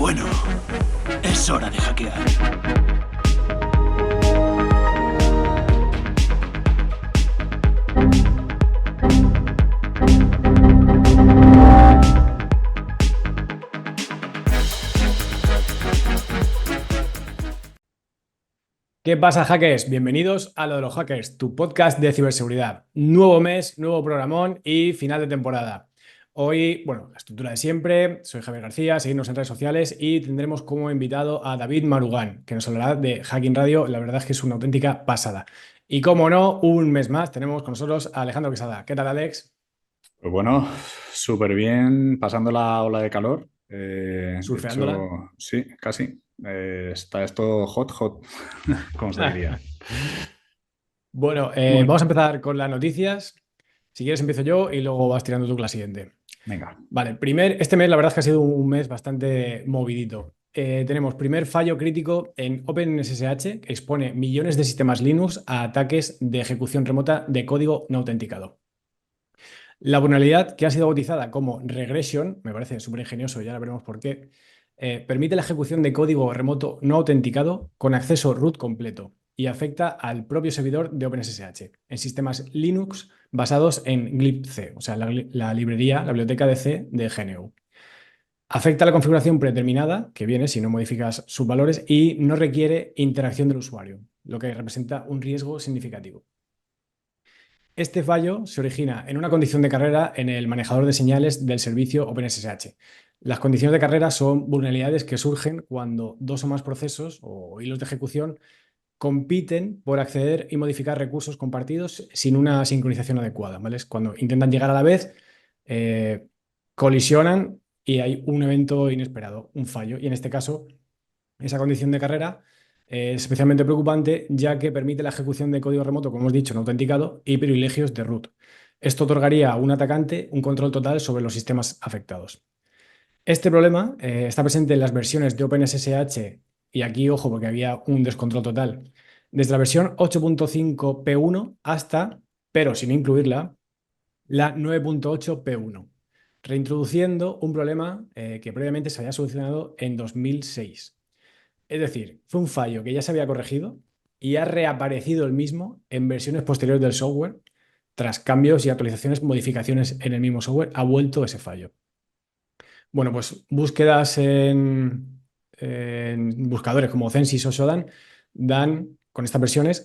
Bueno, es hora de hackear. ¿Qué pasa, hackers? Bienvenidos a Lo de los Hackers, tu podcast de ciberseguridad. Nuevo mes, nuevo programón y final de temporada. Hoy, la estructura de siempre, soy Javier García, seguidnos en redes sociales y tendremos como invitado a David Marugán, que nos hablará de Hacking Radio. La verdad es que es una auténtica pasada. Y como no, un mes más tenemos con nosotros a Alejandro Quesada. ¿Qué tal, Alex? Pues bueno, súper bien, pasando la ola de calor. De ¿Surfeándola? hecho, sí, casi. Está esto hot, hot, como se diría. Bueno, Bueno, vamos a empezar con las noticias. Si quieres empiezo yo y luego vas tirando tú con la siguiente. venga. Vale, este mes la verdad es que ha sido un mes bastante movidito. Tenemos primer fallo crítico en OpenSSH, que expone millones de sistemas Linux a ataques de ejecución remota de código no autenticado. La vulnerabilidad, que ha sido bautizada como regression, me parece súper ingenioso y ahora veremos por qué, permite la ejecución de código remoto no autenticado con acceso root completo y afecta al propio servidor de OpenSSH en sistemas Linux basados en glibc, o sea, la librería, la biblioteca de C de GNU. Afecta a la configuración predeterminada, que viene si no modificas sus valores, y no requiere interacción del usuario, lo que representa un riesgo significativo. Este fallo se origina en una condición de carrera en el manejador de señales del servicio OpenSSH. Las condiciones de carrera son vulnerabilidades que surgen cuando dos o más procesos o hilos de ejecución compiten por acceder y modificar recursos compartidos sin una sincronización adecuada, ¿vale? Es cuando intentan llegar a la vez, eh, colisionan y hay un evento inesperado, un fallo. Y en este caso, esa condición de carrera es especialmente preocupante ya que permite la ejecución de código remoto, como hemos dicho, no autenticado y privilegios de root. Esto otorgaría a un atacante un control total sobre los sistemas afectados. Este problema está presente en las versiones de OpenSSH y aquí, ojo, porque había un descontrol total, desde la versión 8.5P1 hasta, pero sin incluirla, la 9.8P1, reintroduciendo un problema que previamente se había solucionado en 2006. Es decir, fue un fallo que ya se había corregido y ha reaparecido el mismo en versiones posteriores del software. Tras cambios y actualizaciones, modificaciones en el mismo software, ha vuelto ese fallo. Bueno, pues búsquedas en buscadores como Censis o Shodan dan, con estas versiones,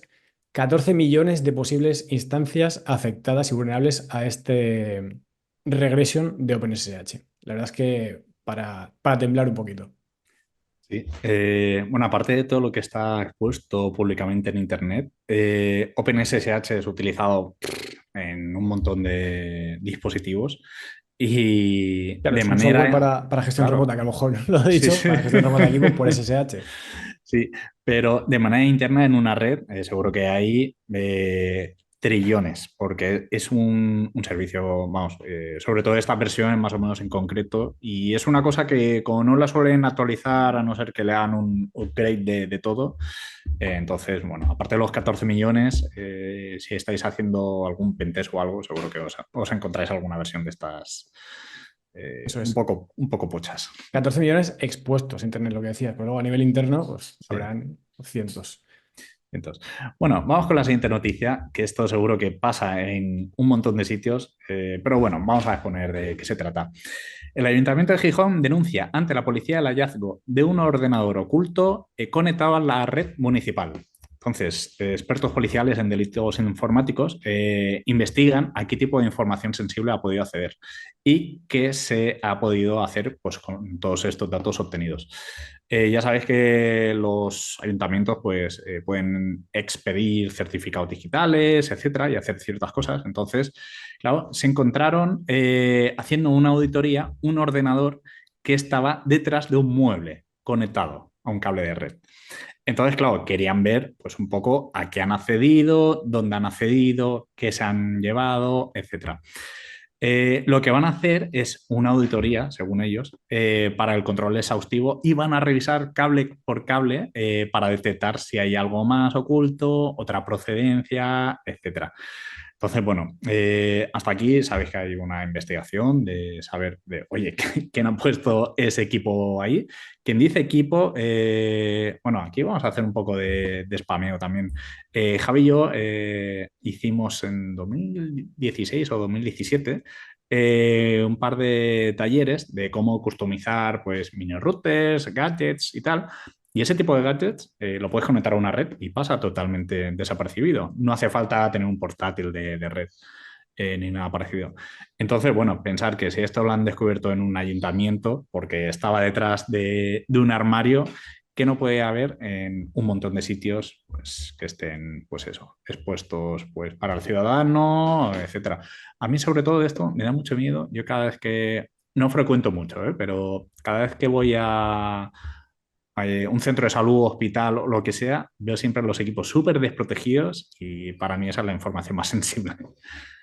14 millones de posibles instancias afectadas y vulnerables a este regression de OpenSSH. La verdad es que para temblar un poquito. Sí. Bueno, aparte de todo lo que está expuesto públicamente en Internet, OpenSSH es utilizado en un montón de dispositivos y Claro, de es un software manera, para gestión remota, claro, que a lo mejor lo he sí, dicho, sí. para gestión remota de equipos por SSH. Sí, pero de manera interna en una red, seguro que hay trillones, porque es un servicio, vamos, sobre todo esta versión más o menos en concreto, y es una cosa que como no la suelen actualizar, a no ser que le hagan un upgrade de todo, entonces, bueno, aparte de los 14 millones, si estáis haciendo algún pentest o algo, seguro que os encontráis alguna versión de estas Eso un es. un poco pochas. 14 millones expuestos a Internet, lo que decías, pero luego a nivel interno, pues Sí. habrán cientos. Entonces, bueno, vamos con la siguiente noticia, que esto seguro que pasa en un montón de sitios, pero bueno, vamos a exponer de qué se trata. El Ayuntamiento de Gijón denuncia ante la policía el hallazgo de un ordenador oculto conectado a la red municipal. Entonces, expertos policiales en delitos informáticos investigan a qué tipo de información sensible ha podido acceder y qué se ha podido hacer pues, con todos estos datos obtenidos. Ya sabéis que los ayuntamientos pues, pueden expedir certificados digitales, etcétera, y hacer ciertas cosas. Entonces, claro, se encontraron haciendo una auditoría un ordenador que estaba detrás de un mueble conectado a un cable de red. Entonces, claro, querían ver pues un poco a qué han accedido, dónde han accedido, qué se han llevado, etcétera. Lo que van a hacer es una auditoría, según ellos, para el control exhaustivo y van a revisar cable por cable para detectar si hay algo más oculto, otra procedencia, etcétera. Entonces, bueno, hasta aquí sabéis que hay una investigación de saber oye, ¿quién ha puesto ese equipo ahí? Quien dice equipo, bueno, aquí vamos a hacer un poco de spameo también. Javi y yo hicimos en 2016 o 2017 un par de talleres de cómo customizar pues mini routers, gadgets y tal. Y ese tipo de gadgets lo puedes conectar a una red y pasa totalmente desapercibido. No hace falta tener un portátil de red ni nada parecido. Entonces, bueno, pensar que si esto lo han descubierto en un ayuntamiento porque estaba detrás de un armario, que no puede haber en un montón de sitios pues, que estén, pues eso, expuestos pues, para el ciudadano, etcétera. A mí, sobre todo, de esto me da mucho miedo. Yo cada vez que, no frecuento mucho, pero cada vez que voy a un centro de salud, hospital o lo que sea, veo siempre los equipos súper desprotegidos y para mí esa es la información más sensible.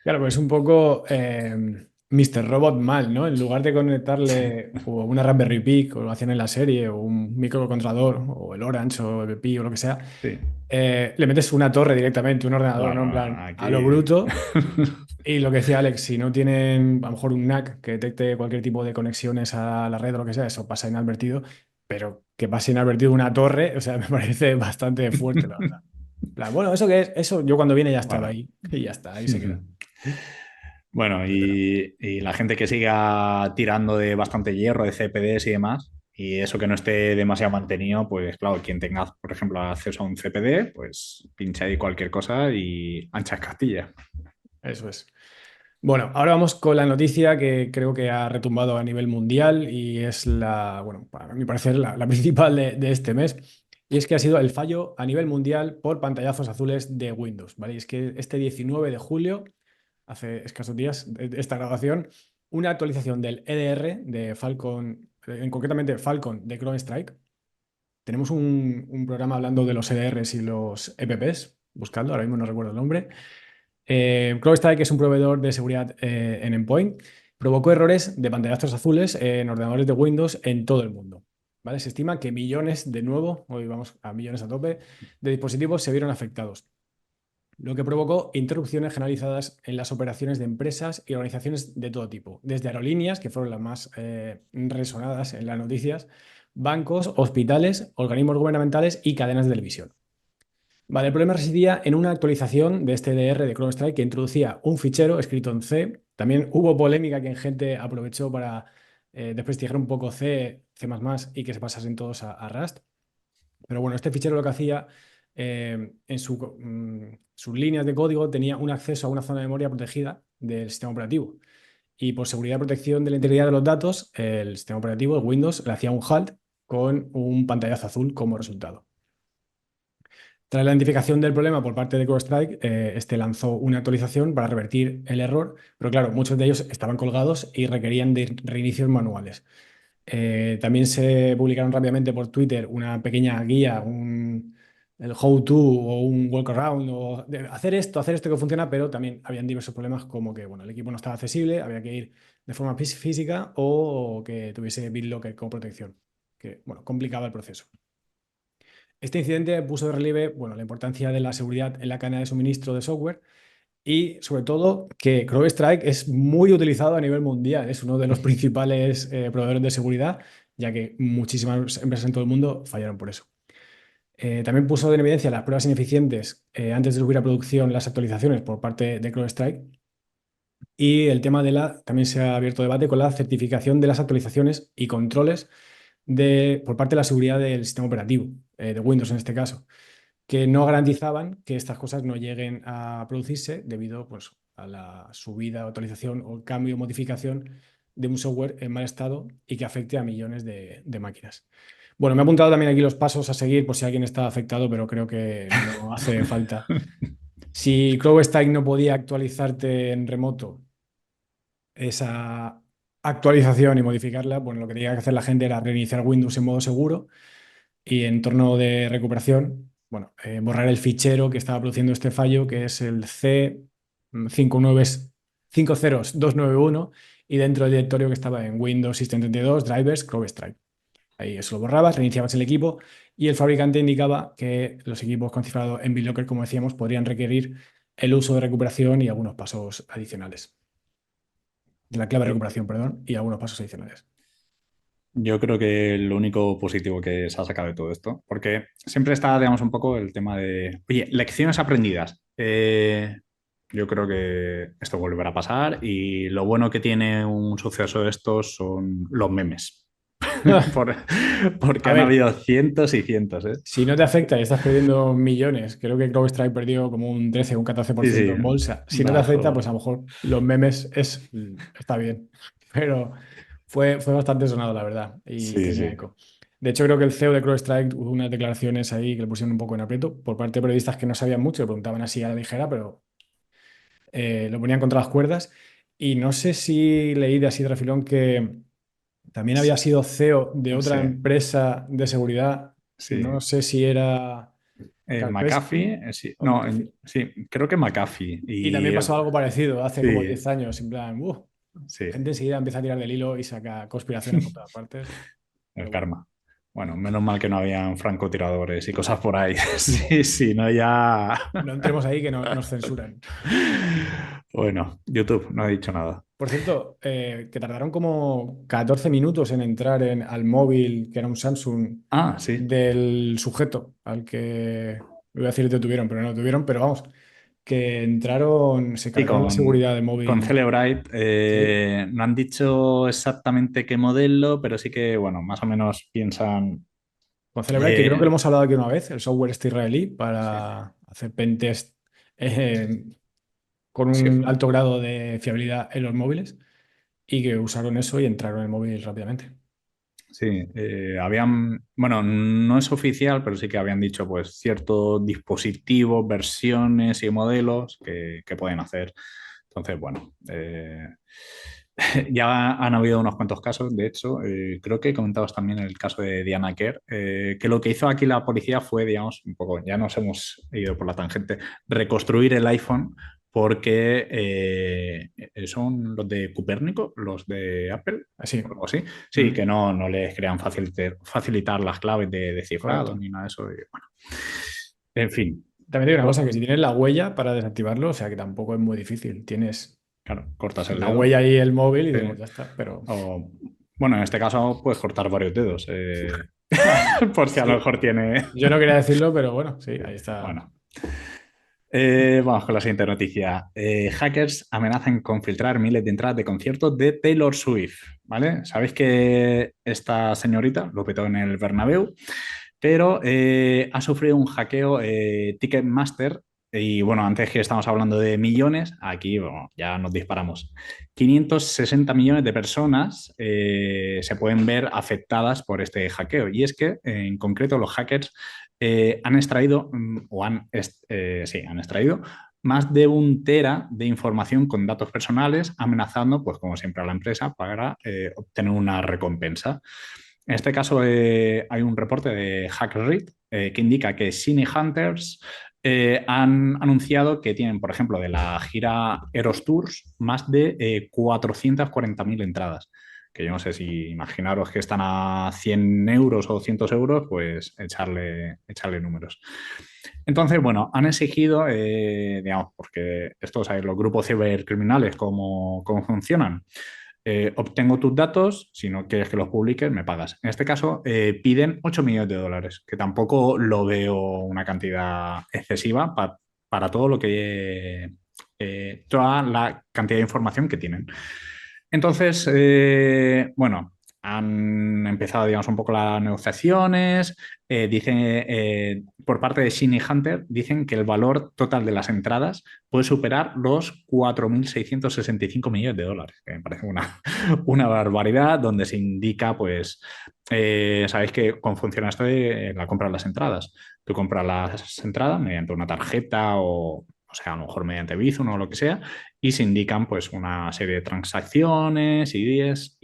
Claro, pues un poco Mr. Robot mal, ¿no? En lugar de conectarle o una Raspberry Pi, como lo hacían en la serie, o un microcontrolador, o el Orange, o el Pi, o lo que sea, Sí. le metes una torre directamente, un ordenador, No, ¿no? En no, plan, a lo aquí. bruto. Y lo que decía Alex, si no tienen a lo mejor un NAC que detecte cualquier tipo de conexiones a la red o lo que sea, eso pasa inadvertido, pero que pase inadvertido una torre, o sea, me parece bastante fuerte, la verdad. En plan, bueno, ¿eso qué es? Eso yo cuando viene ya estaba Bueno. ahí y ya está, ahí se queda. Bueno, y la gente que siga tirando de bastante hierro, de CPDs y demás, y eso que no esté demasiado mantenido, pues claro, quien tenga, por ejemplo, acceso a un CPD, pues pincha ahí cualquier cosa y anchas Castilla. Eso es. Bueno, ahora vamos con la noticia que creo que ha retumbado a nivel mundial y es la, bueno, para mi parecer, la principal de este mes. Y es que ha sido el fallo a nivel mundial por pantallazos azules de Windows, ¿vale? Y es que este 19 de julio, hace escasos días de esta grabación, una actualización del EDR de Falcon, concretamente Falcon de Chrome Strike. Tenemos un programa hablando de los EDRs y los EPPs, buscando, ahora mismo no recuerdo el nombre. CrowdStrike es un proveedor de seguridad en endpoint. Provocó errores de pantallazos azules en ordenadores de Windows en todo el mundo. ¿Vale? Se estima que millones, de nuevo, hoy vamos a millones a tope, de dispositivos se vieron afectados, lo que provocó interrupciones generalizadas en las operaciones de empresas y organizaciones de todo tipo, desde aerolíneas, que fueron las más resonadas en las noticias, bancos, hospitales, organismos gubernamentales y cadenas de televisión. Vale, el problema residía en una actualización de este DR de Chrome Strike que introducía un fichero escrito en C. También hubo polémica que gente aprovechó para desprestigiar un poco C, C++ y que se pasasen todos a Rust. Pero bueno, este fichero lo que hacía en sus líneas de código tenía un acceso a una zona de memoria protegida del sistema operativo. Y por seguridad y protección de la integridad de los datos, el sistema operativo, el Windows, le hacía un halt con un pantallazo azul como resultado. Tras la identificación del problema por parte de CrowdStrike, este lanzó una actualización para revertir el error, pero claro, muchos de ellos estaban colgados y requerían de reinicios manuales. También se publicaron rápidamente por Twitter una pequeña guía, el how-to o un workaround, o hacer esto que funciona, pero también habían diversos problemas como que bueno, el equipo no estaba accesible, había que ir de forma física o que tuviese BitLocker como protección, que bueno, complicaba el proceso. Este incidente puso de relieve, bueno, la importancia de la seguridad en la cadena de suministro de software y, sobre todo, que CrowdStrike es muy utilizado a nivel mundial. Es uno de los principales proveedores de seguridad, ya que muchísimas empresas en todo el mundo fallaron por eso. También puso en evidencia las pruebas ineficientes antes de subir a producción las actualizaciones por parte de CrowdStrike. Y el tema también se ha abierto debate con la certificación de las actualizaciones y controles por parte de la seguridad del sistema operativo, de Windows en este caso, que no garantizaban que estas cosas no lleguen a producirse debido pues, a la subida, actualización o cambio o modificación de un software en mal estado y que afecte a millones de máquinas. Bueno, me he apuntado también aquí los pasos a seguir por si alguien está afectado, pero creo que no hace falta. Si CrowdStrike no podía actualizarte en remoto esa actualización y modificarla, bueno, lo que tenía que hacer la gente era reiniciar Windows en modo seguro y en torno de recuperación, bueno, borrar el fichero que estaba produciendo este fallo, que es el C50291 y dentro del directorio que estaba en Windows System 32, drivers, CrowdStrike. Ahí eso lo borrabas, reiniciabas el equipo y el fabricante indicaba que los equipos con cifrado en BitLocker, como decíamos, podrían requerir el uso de recuperación y algunos pasos adicionales. De la clave de Yo, recuperación, perdón, y algunos pasos adicionales. yo creo que lo único positivo que se ha sacado de todo esto, porque siempre está, digamos, un poco el tema de, oye, lecciones aprendidas. Yo creo que esto volverá a pasar y lo bueno que tiene un suceso de estos son los memes. Por- porque A han ver, habido cientos y cientos, ¿eh? si no te afecta y estás perdiendo millones, creo que CrowdStrike perdió como un 13 o un Sí, 14% sí, en bolsa. Si no te afecta, pues bajo. a lo mejor los memes está bien. Pero fue bastante sonado, la verdad, y Sí, tenía sí. eco. De hecho, creo que el CEO de CrowdStrike hubo unas declaraciones ahí que le pusieron un poco en aprieto por parte de periodistas que no sabían mucho, le preguntaban así a la ligera, pero lo ponían contra las cuerdas. Y no sé si leí de así de refilón que también había sido CEO de otra Sí, empresa de seguridad. sí. No sé si era McAfee, Kaspersky sí, o no, McAfee. sí, creo que McAfee. Y Y también pasó algo parecido hace como sí, 10 años. En plan, sí, gente enseguida empieza a tirar del hilo y saca conspiraciones por todas partes. el Pero bueno, karma. Bueno, menos mal que no habían francotiradores y cosas por ahí. Sí, sí, no ya. no entremos ahí que nos censuran. Bueno, YouTube, no he dicho nada. Por cierto, que tardaron como 14 minutos en entrar al móvil, que era un Samsung, Ah, sí. del sujeto al que, voy a decir detuvieron, pero no lo tuvieron, pero vamos, que entraron, se Sí, cargaron la seguridad del con móvil. Celebrite Sí, no han dicho exactamente qué modelo, pero sí que, bueno, más o menos piensan. con Cellebrite, que creo que lo eh, hemos hablado aquí una vez, el software este israelí sí, para hacer pentest eh, con sí, un alto grado de fiabilidad en los móviles y que usaron eso y entraron en el móvil rápidamente. sí, habían, bueno, no es oficial, pero sí que habían dicho pues ciertos dispositivos, versiones y modelos que pueden hacer. Entonces, bueno, ya han habido unos cuantos casos, de hecho, creo que comentados también el caso de Diana Kerr, que lo que hizo aquí la policía fue, digamos, un poco, ya nos hemos ido por la tangente, reconstruir el iPhone porque son los de Copérnico, los de Apple, o Así. algo así. Sí, que Mm, no les querían facilitar las claves de cifrado correcto. ni nada de eso. Y bueno, en fin, También te digo una cosa, que si tienes la huella para desactivarlo, o sea que tampoco es muy difícil. Tienes claro, cortas el la dedo. huella y el móvil y Sí. dices, pues ya está. Pero O, bueno, en este caso puedes cortar varios dedos, por si a lo sí, mejor tiene. yo no quería decirlo, pero bueno, sí, Sí, ahí está. bueno. Vamos con la siguiente noticia. Hackers amenazan con filtrar miles de entradas de conciertos de Taylor Swift, ¿vale? Sabéis que esta señorita lo petó en el Bernabéu, pero ha sufrido un hackeo Ticketmaster y bueno, antes que estamos hablando de millones, aquí bueno, ya nos disparamos. 560 millones de personas se pueden ver afectadas por este hackeo y es que en concreto los hackers han extraído, sí, han extraído más de 1 tera de información con datos personales, amenazando, pues como siempre, a la empresa para obtener una recompensa. En este caso, hay un reporte de HackRead que indica que Cine Hunters han anunciado que tienen, por ejemplo, de la gira Eros Tours, más de 440.000 entradas. Que yo no sé si imaginaros que están a 100 euros o 200 euros, pues echarle números. Entonces, bueno, han exigido, digamos, porque esto, ¿sabes? Los grupos cibercriminales, ¿cómo funcionan? Obtengo tus datos, si no quieres que los publiques, me pagas. En este caso, piden 8 millones de dólares, que tampoco lo veo una cantidad excesiva para todo lo que, toda la cantidad de información que tienen. Entonces, bueno, han empezado, digamos, un poco las negociaciones. Dicen, por parte de Shiny Hunter, dicen que el valor total de las entradas puede superar los 4.665 millones de dólares, que me parece una barbaridad, donde se indica, pues, sabéis que cómo funciona esto de la compra de las entradas. Tú compras las entradas mediante una tarjeta o sea, a lo mejor mediante Bizum o lo que sea, y se indican pues una serie de transacciones, IDs,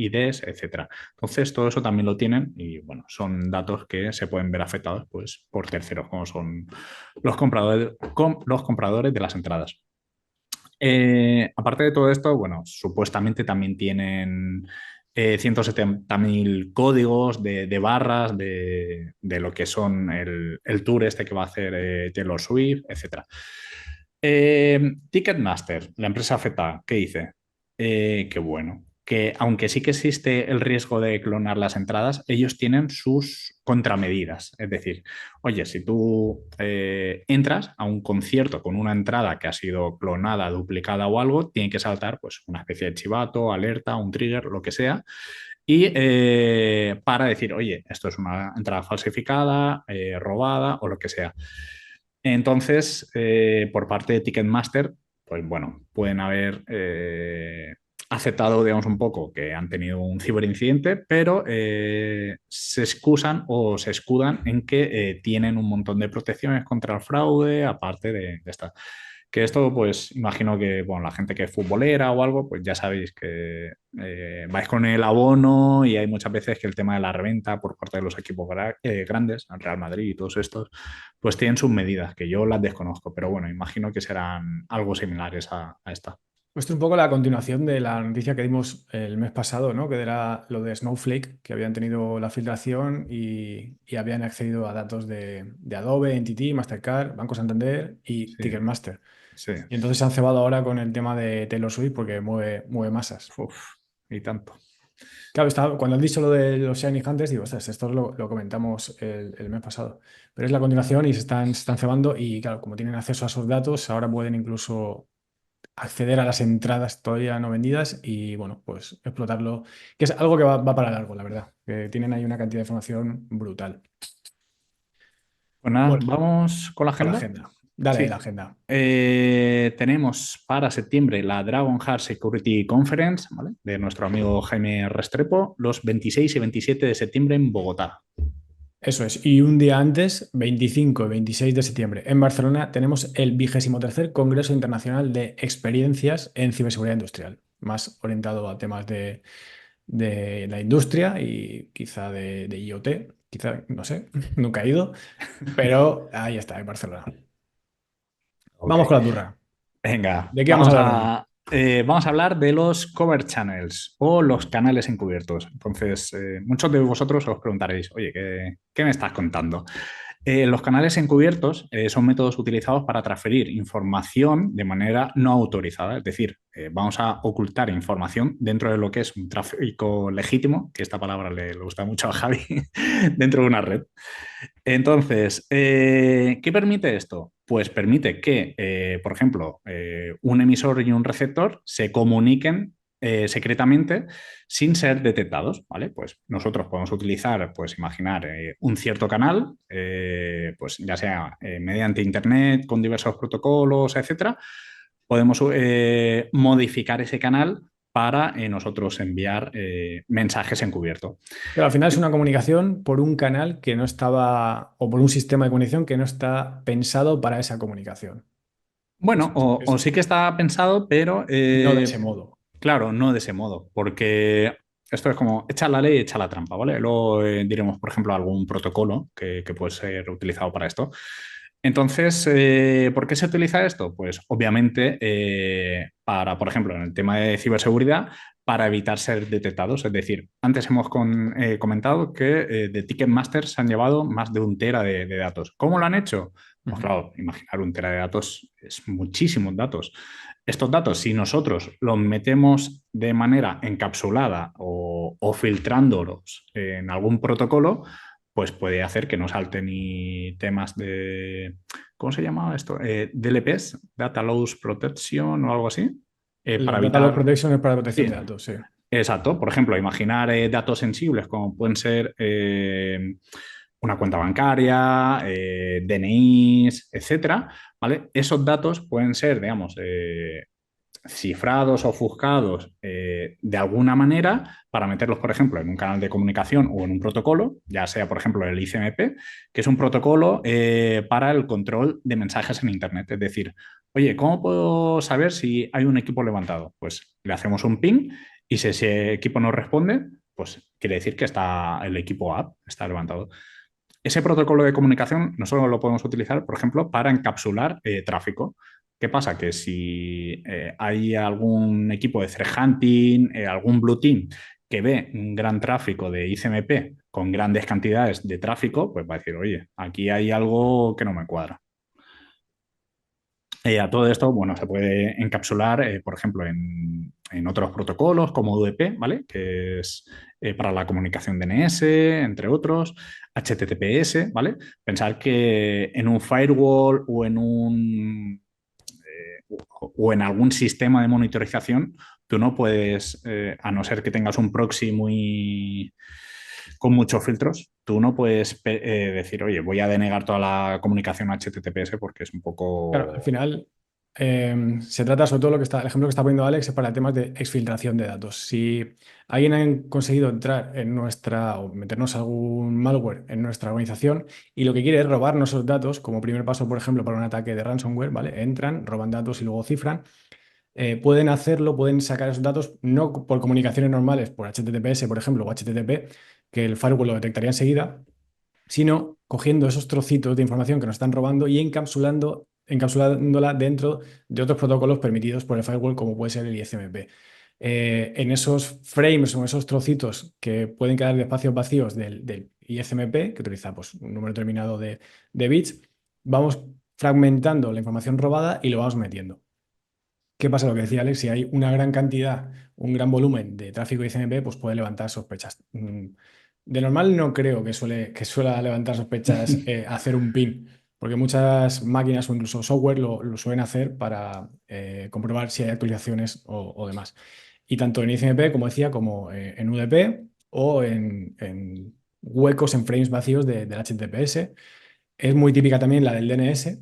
etcétera. Entonces, todo eso también lo tienen y bueno, son datos que se pueden ver afectados pues, por terceros, como son los compradores de las entradas. Aparte de todo esto, bueno, supuestamente también tienen 170.000 códigos de barras de lo que son el tour este que va a hacer Taylor Swift, etcétera. Ticketmaster, la empresa afectada, ¿qué dice? Que bueno, que aunque sí que existe el riesgo de clonar las entradas, ellos tienen sus contramedidas. Es decir, oye, si tú entras a un concierto con una entrada que ha sido clonada, duplicada o algo, tiene que saltar pues, una especie de chivato, alerta, un trigger, lo que sea. Y para decir, oye, esto es una entrada falsificada, robada o lo que sea. Entonces, por parte de Ticketmaster, pues bueno, pueden haber aceptado, digamos, un poco que han tenido un ciberincidente, pero se excusan o se escudan en que tienen un montón de protecciones contra el fraude, aparte de esta. Que esto, pues, imagino que, bueno, la gente que es futbolera o algo, pues ya sabéis que vais con el abono y hay muchas veces que el tema de la reventa por parte de los equipos grandes, el Real Madrid y todos estos, pues tienen sus medidas, que yo las desconozco, pero bueno, imagino que serán algo similares a esta. Esto es un poco la continuación de la noticia que dimos el mes pasado, ¿no? Que era lo de Snowflake, que habían tenido la filtración y habían accedido a datos de Adobe, NTT, Mastercard, Banco Santander y Sí, Ticketmaster. sí. Y entonces se han cebado ahora con el tema de Taylor Swift porque mueve masas. Uf, y tanto. Claro, cuando has dicho lo de los Shiny Hunters, digo, ostras, esto lo comentamos el mes pasado. Pero es la continuación y se están cebando y claro, como tienen acceso a esos datos, ahora pueden incluso acceder a las entradas todavía no vendidas y, bueno, pues explotarlo, que es algo que va para largo, la verdad, que tienen ahí una cantidad de información brutal. Pues nada, Bueno, vamos con la con la agenda. agenda. Dale ahí la Sí. agenda. Tenemos para septiembre la Dragon Heart Security Conference, ¿vale? De nuestro amigo Jaime Restrepo, los 26 y 27 de septiembre en Bogotá. Eso es. Y un día antes, 25 y 26 de septiembre, en Barcelona, tenemos el 23º Congreso Internacional de Experiencias en Ciberseguridad Industrial, más orientado a temas de la industria y quizá de IoT, quizá, no sé, nunca he ido, pero ahí está, en Barcelona. Ok. Vamos con la turra. Venga, ¿De qué vamos a hablar hoy? vamos a hablar de los cover channels o los canales encubiertos. Entonces, muchos de vosotros os preguntaréis, oye, ¿qué me estás contando? Los canales encubiertos son métodos utilizados para transferir información de manera no autorizada, es decir, vamos a ocultar información dentro de lo que es un tráfico legítimo, que esta palabra le gusta mucho a Javi, dentro de una red. Entonces, ¿qué permite esto? Pues permite que, por ejemplo, un emisor y un receptor se comuniquen secretamente sin ser detectados, ¿vale? Pues nosotros podemos utilizar, pues imaginar un cierto canal, pues ya sea mediante Internet, con diversos protocolos, etcétera. Podemos modificar ese canal para nosotros enviar mensajes encubiertos. Pero al final es una comunicación por un canal que no estaba, o por un sistema de comunicación que no está pensado para esa comunicación. Bueno, o sí que está pensado, pero No de ese modo. claro, no de ese modo, porque esto es como echar la ley y echar la trampa, ¿vale? Luego diremos, por ejemplo, algún protocolo que puede ser utilizado para esto. Entonces, ¿por qué se utiliza esto? Pues obviamente para, por ejemplo, en el tema de ciberseguridad, para evitar ser detectados. Es decir, antes hemos comentado que de Ticketmaster se han llevado más de 1 tera de datos. ¿Cómo lo han hecho? Pues Ujú. claro, imaginar 1 tera de datos es muchísimos datos. Estos datos, si nosotros los metemos de manera encapsulada o filtrándolos en algún protocolo, pues puede hacer que no salten ni temas de, ¿cómo se llama esto? DLPs, Data Loss Protection o algo así, para Los Data Loss evitar... Protection es para protección Sí, de datos, sí. exacto. Por ejemplo, imaginar datos sensibles como pueden ser una cuenta bancaria, DNIs, etcétera, ¿vale? Esos datos pueden ser, digamos, cifrados o ofuscados de alguna manera para meterlos, por ejemplo, en un canal de comunicación o en un protocolo, ya sea, por ejemplo, el ICMP, que es un protocolo para el control de mensajes en Internet. Es decir, oye, ¿cómo puedo saber si hay un equipo levantado? Pues le hacemos un ping y si ese equipo no responde, pues quiere decir que está el equipo A, está levantado. Ese protocolo de comunicación nosotros lo podemos utilizar, por ejemplo, para encapsular tráfico. ¿Qué pasa? Que si hay algún equipo de threat hunting, algún blue team que ve un gran tráfico de ICMP con grandes cantidades de tráfico, pues va a decir, oye, aquí hay algo que no me cuadra. A todo esto, bueno, se puede encapsular, por ejemplo, en otros protocolos como UDP, ¿vale? Que es para la comunicación DNS, entre otros, HTTPS, ¿vale? Pensar que en un firewall o en algún sistema de monitorización, tú no puedes, a no ser que tengas un proxy con muchos filtros, tú no puedes decir, oye, voy a denegar toda la comunicación HTTPS porque es un Claro, al poco... final se trata sobre todo el ejemplo que está poniendo Alex es para temas de exfiltración de datos. Si alguien ha conseguido entrar en nuestra o meternos algún malware en nuestra organización y lo que quiere es robarnos esos datos, como primer paso, por ejemplo, para un ataque de ransomware, ¿vale? Entran, roban datos y luego cifran. Pueden hacerlo, pueden sacar esos datos no por comunicaciones normales, por HTTPS, por ejemplo, o HTTP, que el firewall lo detectaría enseguida, sino cogiendo esos trocitos de información que nos están robando y encapsulándola dentro de otros protocolos permitidos por el firewall, como puede ser el ISMP. En esos frames o en esos trocitos que pueden quedar de espacios vacíos del ISMP, que utiliza pues, un número determinado de bits, vamos fragmentando la información robada y lo vamos metiendo. ¿Qué pasa? Lo que decía Alex, si hay una gran cantidad, un gran volumen de tráfico ICMP, pues puede levantar sospechas. De normal no creo que suela levantar sospechas hacer un PIN, porque muchas máquinas o incluso software lo suelen hacer para comprobar si hay actualizaciones o demás. Y tanto en ICMP, como decía, como en UDP o en huecos, en frames vacíos del HTTPS. Es muy típica también la del DNS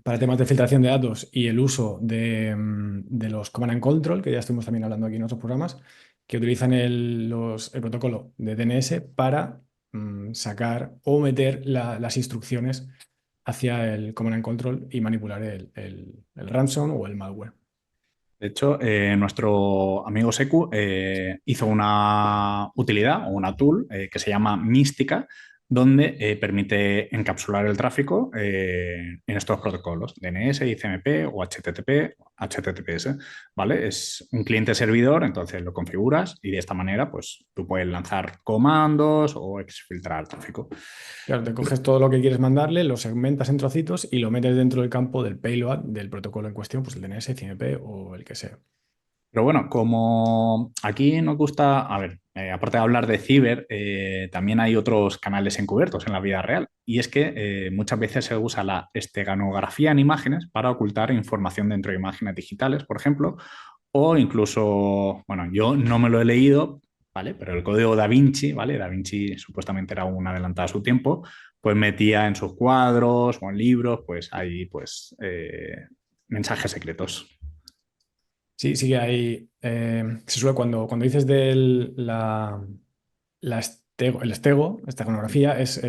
para temas de filtración de datos y el uso de los Command and Control, que ya estuvimos también hablando aquí en otros programas, que utilizan el protocolo de DNS para sacar o meter las instrucciones hacia el Command and Control y manipular el ransom o el malware. De hecho, nuestro amigo Seku hizo una utilidad o una tool que se llama Mística, donde permite encapsular el tráfico en estos protocolos, DNS, ICMP o HTTPS, ¿vale? Es un cliente servidor, entonces lo configuras y de esta manera, pues tú puedes lanzar comandos o exfiltrar tráfico. Claro, te coges todo lo que quieres mandarle, lo segmentas en trocitos y lo metes dentro del campo del payload del protocolo en cuestión, pues el DNS, ICMP o el que sea. Pero bueno, como aquí nos gusta, a ver, aparte de hablar de ciber, también hay otros canales encubiertos en la vida real. Y es que muchas veces se usa la esteganografía en imágenes para ocultar información dentro de imágenes digitales, por ejemplo, o incluso, bueno, yo no me lo he leído, ¿vale? Pero el código Da Vinci, ¿vale? Da Vinci supuestamente era un adelantado a su tiempo, pues metía en sus cuadros o en libros, pues ahí, pues, mensajes secretos. Sí, sí que hay. Se suele, cuando dices el estego, esteganografía, es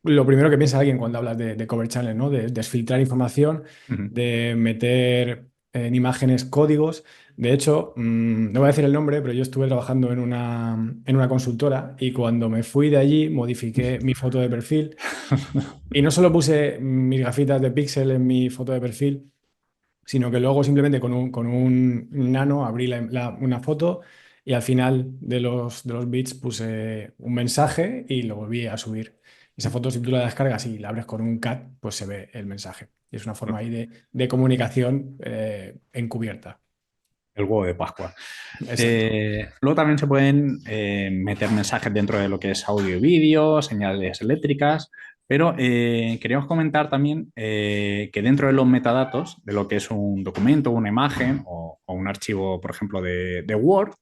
lo primero que piensa alguien cuando hablas de cover channel, ¿no? De desfiltrar información, Ujú. de meter en imágenes códigos. De hecho, no voy a decir el nombre, pero yo estuve trabajando en una consultora y cuando me fui de allí modifiqué mi foto de perfil y no solo puse mis gafitas de píxel en mi foto de perfil, sino que luego simplemente con un nano abrí una foto y al final de los bits puse un mensaje y lo volví a subir. Esa foto, si tú la descargas y la abres con un CAT, pues se ve el mensaje. Y es una forma ahí de comunicación encubierta. El huevo de Pascua. Exacto. Luego también se pueden meter mensajes dentro de lo que es audio y vídeo, señales eléctricas, pero queríamos comentar también que dentro de los metadatos de lo que es un documento, una imagen o un archivo, por ejemplo, de Word,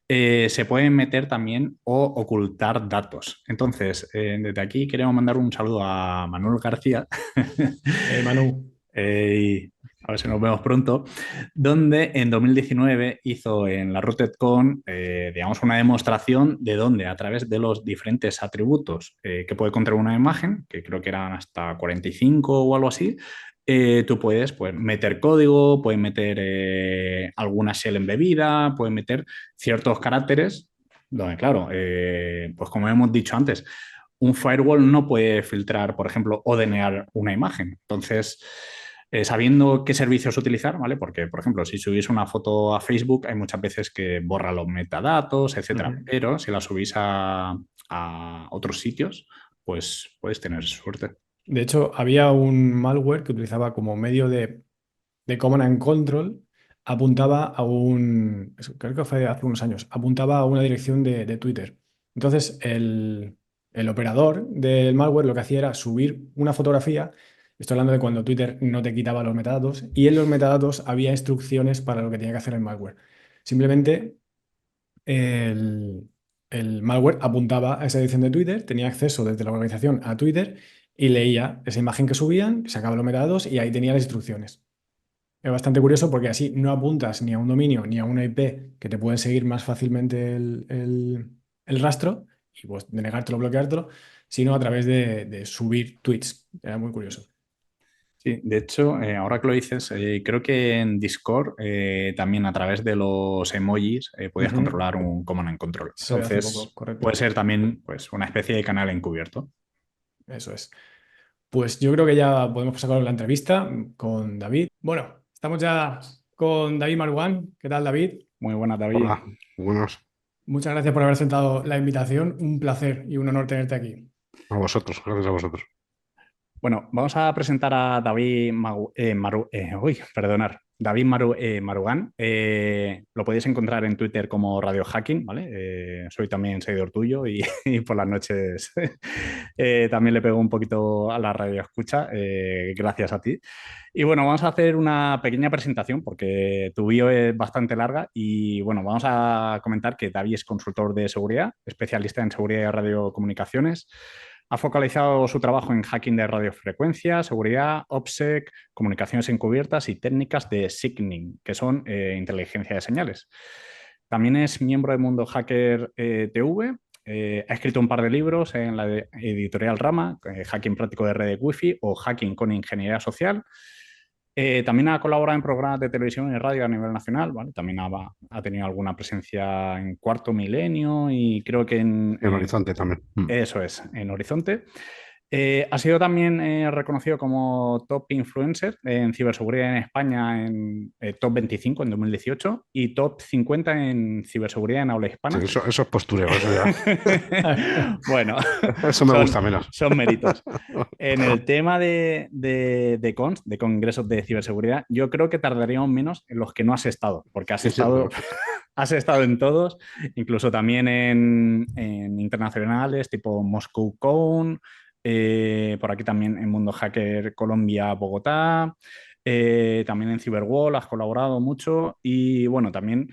se pueden meter también o ocultar datos. Entonces, desde aquí queremos mandar un saludo a Manuel García. Manu, A ver si nos vemos pronto, donde en 2019 hizo en la RootedCon, digamos, una demostración de dónde a través de los diferentes atributos que puede contener una imagen, que creo que eran hasta 45 o algo así, tú puedes pues, meter código, puedes meter alguna shell embebida, puedes meter ciertos caracteres, donde, claro, pues como hemos dicho antes, un firewall no puede filtrar, por ejemplo, o denegar una imagen. Entonces, sabiendo qué servicios utilizar, ¿vale? Porque, por ejemplo, si subís una foto a Facebook, hay muchas veces que borra los metadatos, etcétera. ujú. Pero si la subís a otros sitios, pues puedes tener suerte. De hecho, había un malware que utilizaba como medio de Command and Control, apuntaba a creo que fue hace unos años, apuntaba a una dirección de Twitter. Entonces, el operador del malware lo que hacía era subir una fotografía, estoy hablando de cuando Twitter no te quitaba los metadatos, y en los metadatos había instrucciones para lo que tenía que hacer el malware. Simplemente el, el malware apuntaba a esa edición de Twitter, tenía acceso desde la organización a Twitter y leía esa imagen que subían, sacaba los metadatos y ahí tenía las instrucciones. Es bastante curioso porque así no apuntas ni a un dominio ni a una IP que te pueden seguir más fácilmente el rastro y pues denegártelo, bloqueártelo, sino a través de subir tweets. Era muy curioso. Sí, de hecho, ahora que lo dices, creo que en Discord también a través de los emojis podías Ujú. controlar un command and control. Se ve hace poco, Entonces, puede correcto. ser también pues, una especie de canal encubierto. Eso es. Pues yo creo que ya podemos pasar con la entrevista con David. Bueno, estamos ya con David Maruán. ¿Qué tal, David? Muy buena, David. Hola, buenos Muchas gracias por haber aceptado la invitación. Un placer y un honor tenerte aquí. a vosotros, gracias a vosotros. Bueno, vamos a presentar a David David Marugán. Lo podéis encontrar en Twitter como Radio Hacking, ¿vale? Soy también seguidor tuyo y, y por las noches también le pego un poquito a la radio escucha, gracias a ti. Y bueno, vamos a hacer una pequeña presentación porque tu bio es bastante larga y bueno, vamos a comentar que David es consultor de seguridad, especialista en seguridad de radiocomunicaciones. Ha focalizado su trabajo en hacking de radiofrecuencia, seguridad, OPSEC, comunicaciones encubiertas y técnicas de signing, que son inteligencia de señales. También es miembro de Mundo Hacker TV. Ha escrito un par de libros en la editorial Rama, Hacking práctico de red Wi-Fi o Hacking con ingeniería social. También ha colaborado en programas de televisión y radio a nivel nacional, ¿vale? También ha tenido alguna presencia en Cuarto Milenio y creo que En Horizonte también. eso es, en Horizonte. Ha sido también reconocido como top influencer en ciberseguridad en España en top 25 en 2018 y top 50 en ciberseguridad en habla Sí, hispana. eso es postureo, eso ya. Bueno, Eso me gusta menos. son méritos. En el tema de congresos de ciberseguridad, yo creo que tardaríamos menos en los que no has estado, porque Sí, sí, pero has estado en todos, incluso también en internacionales tipo Moscow Con, por aquí también en Mundo Hacker Colombia, Bogotá, también en Cyberwall has colaborado mucho y bueno, también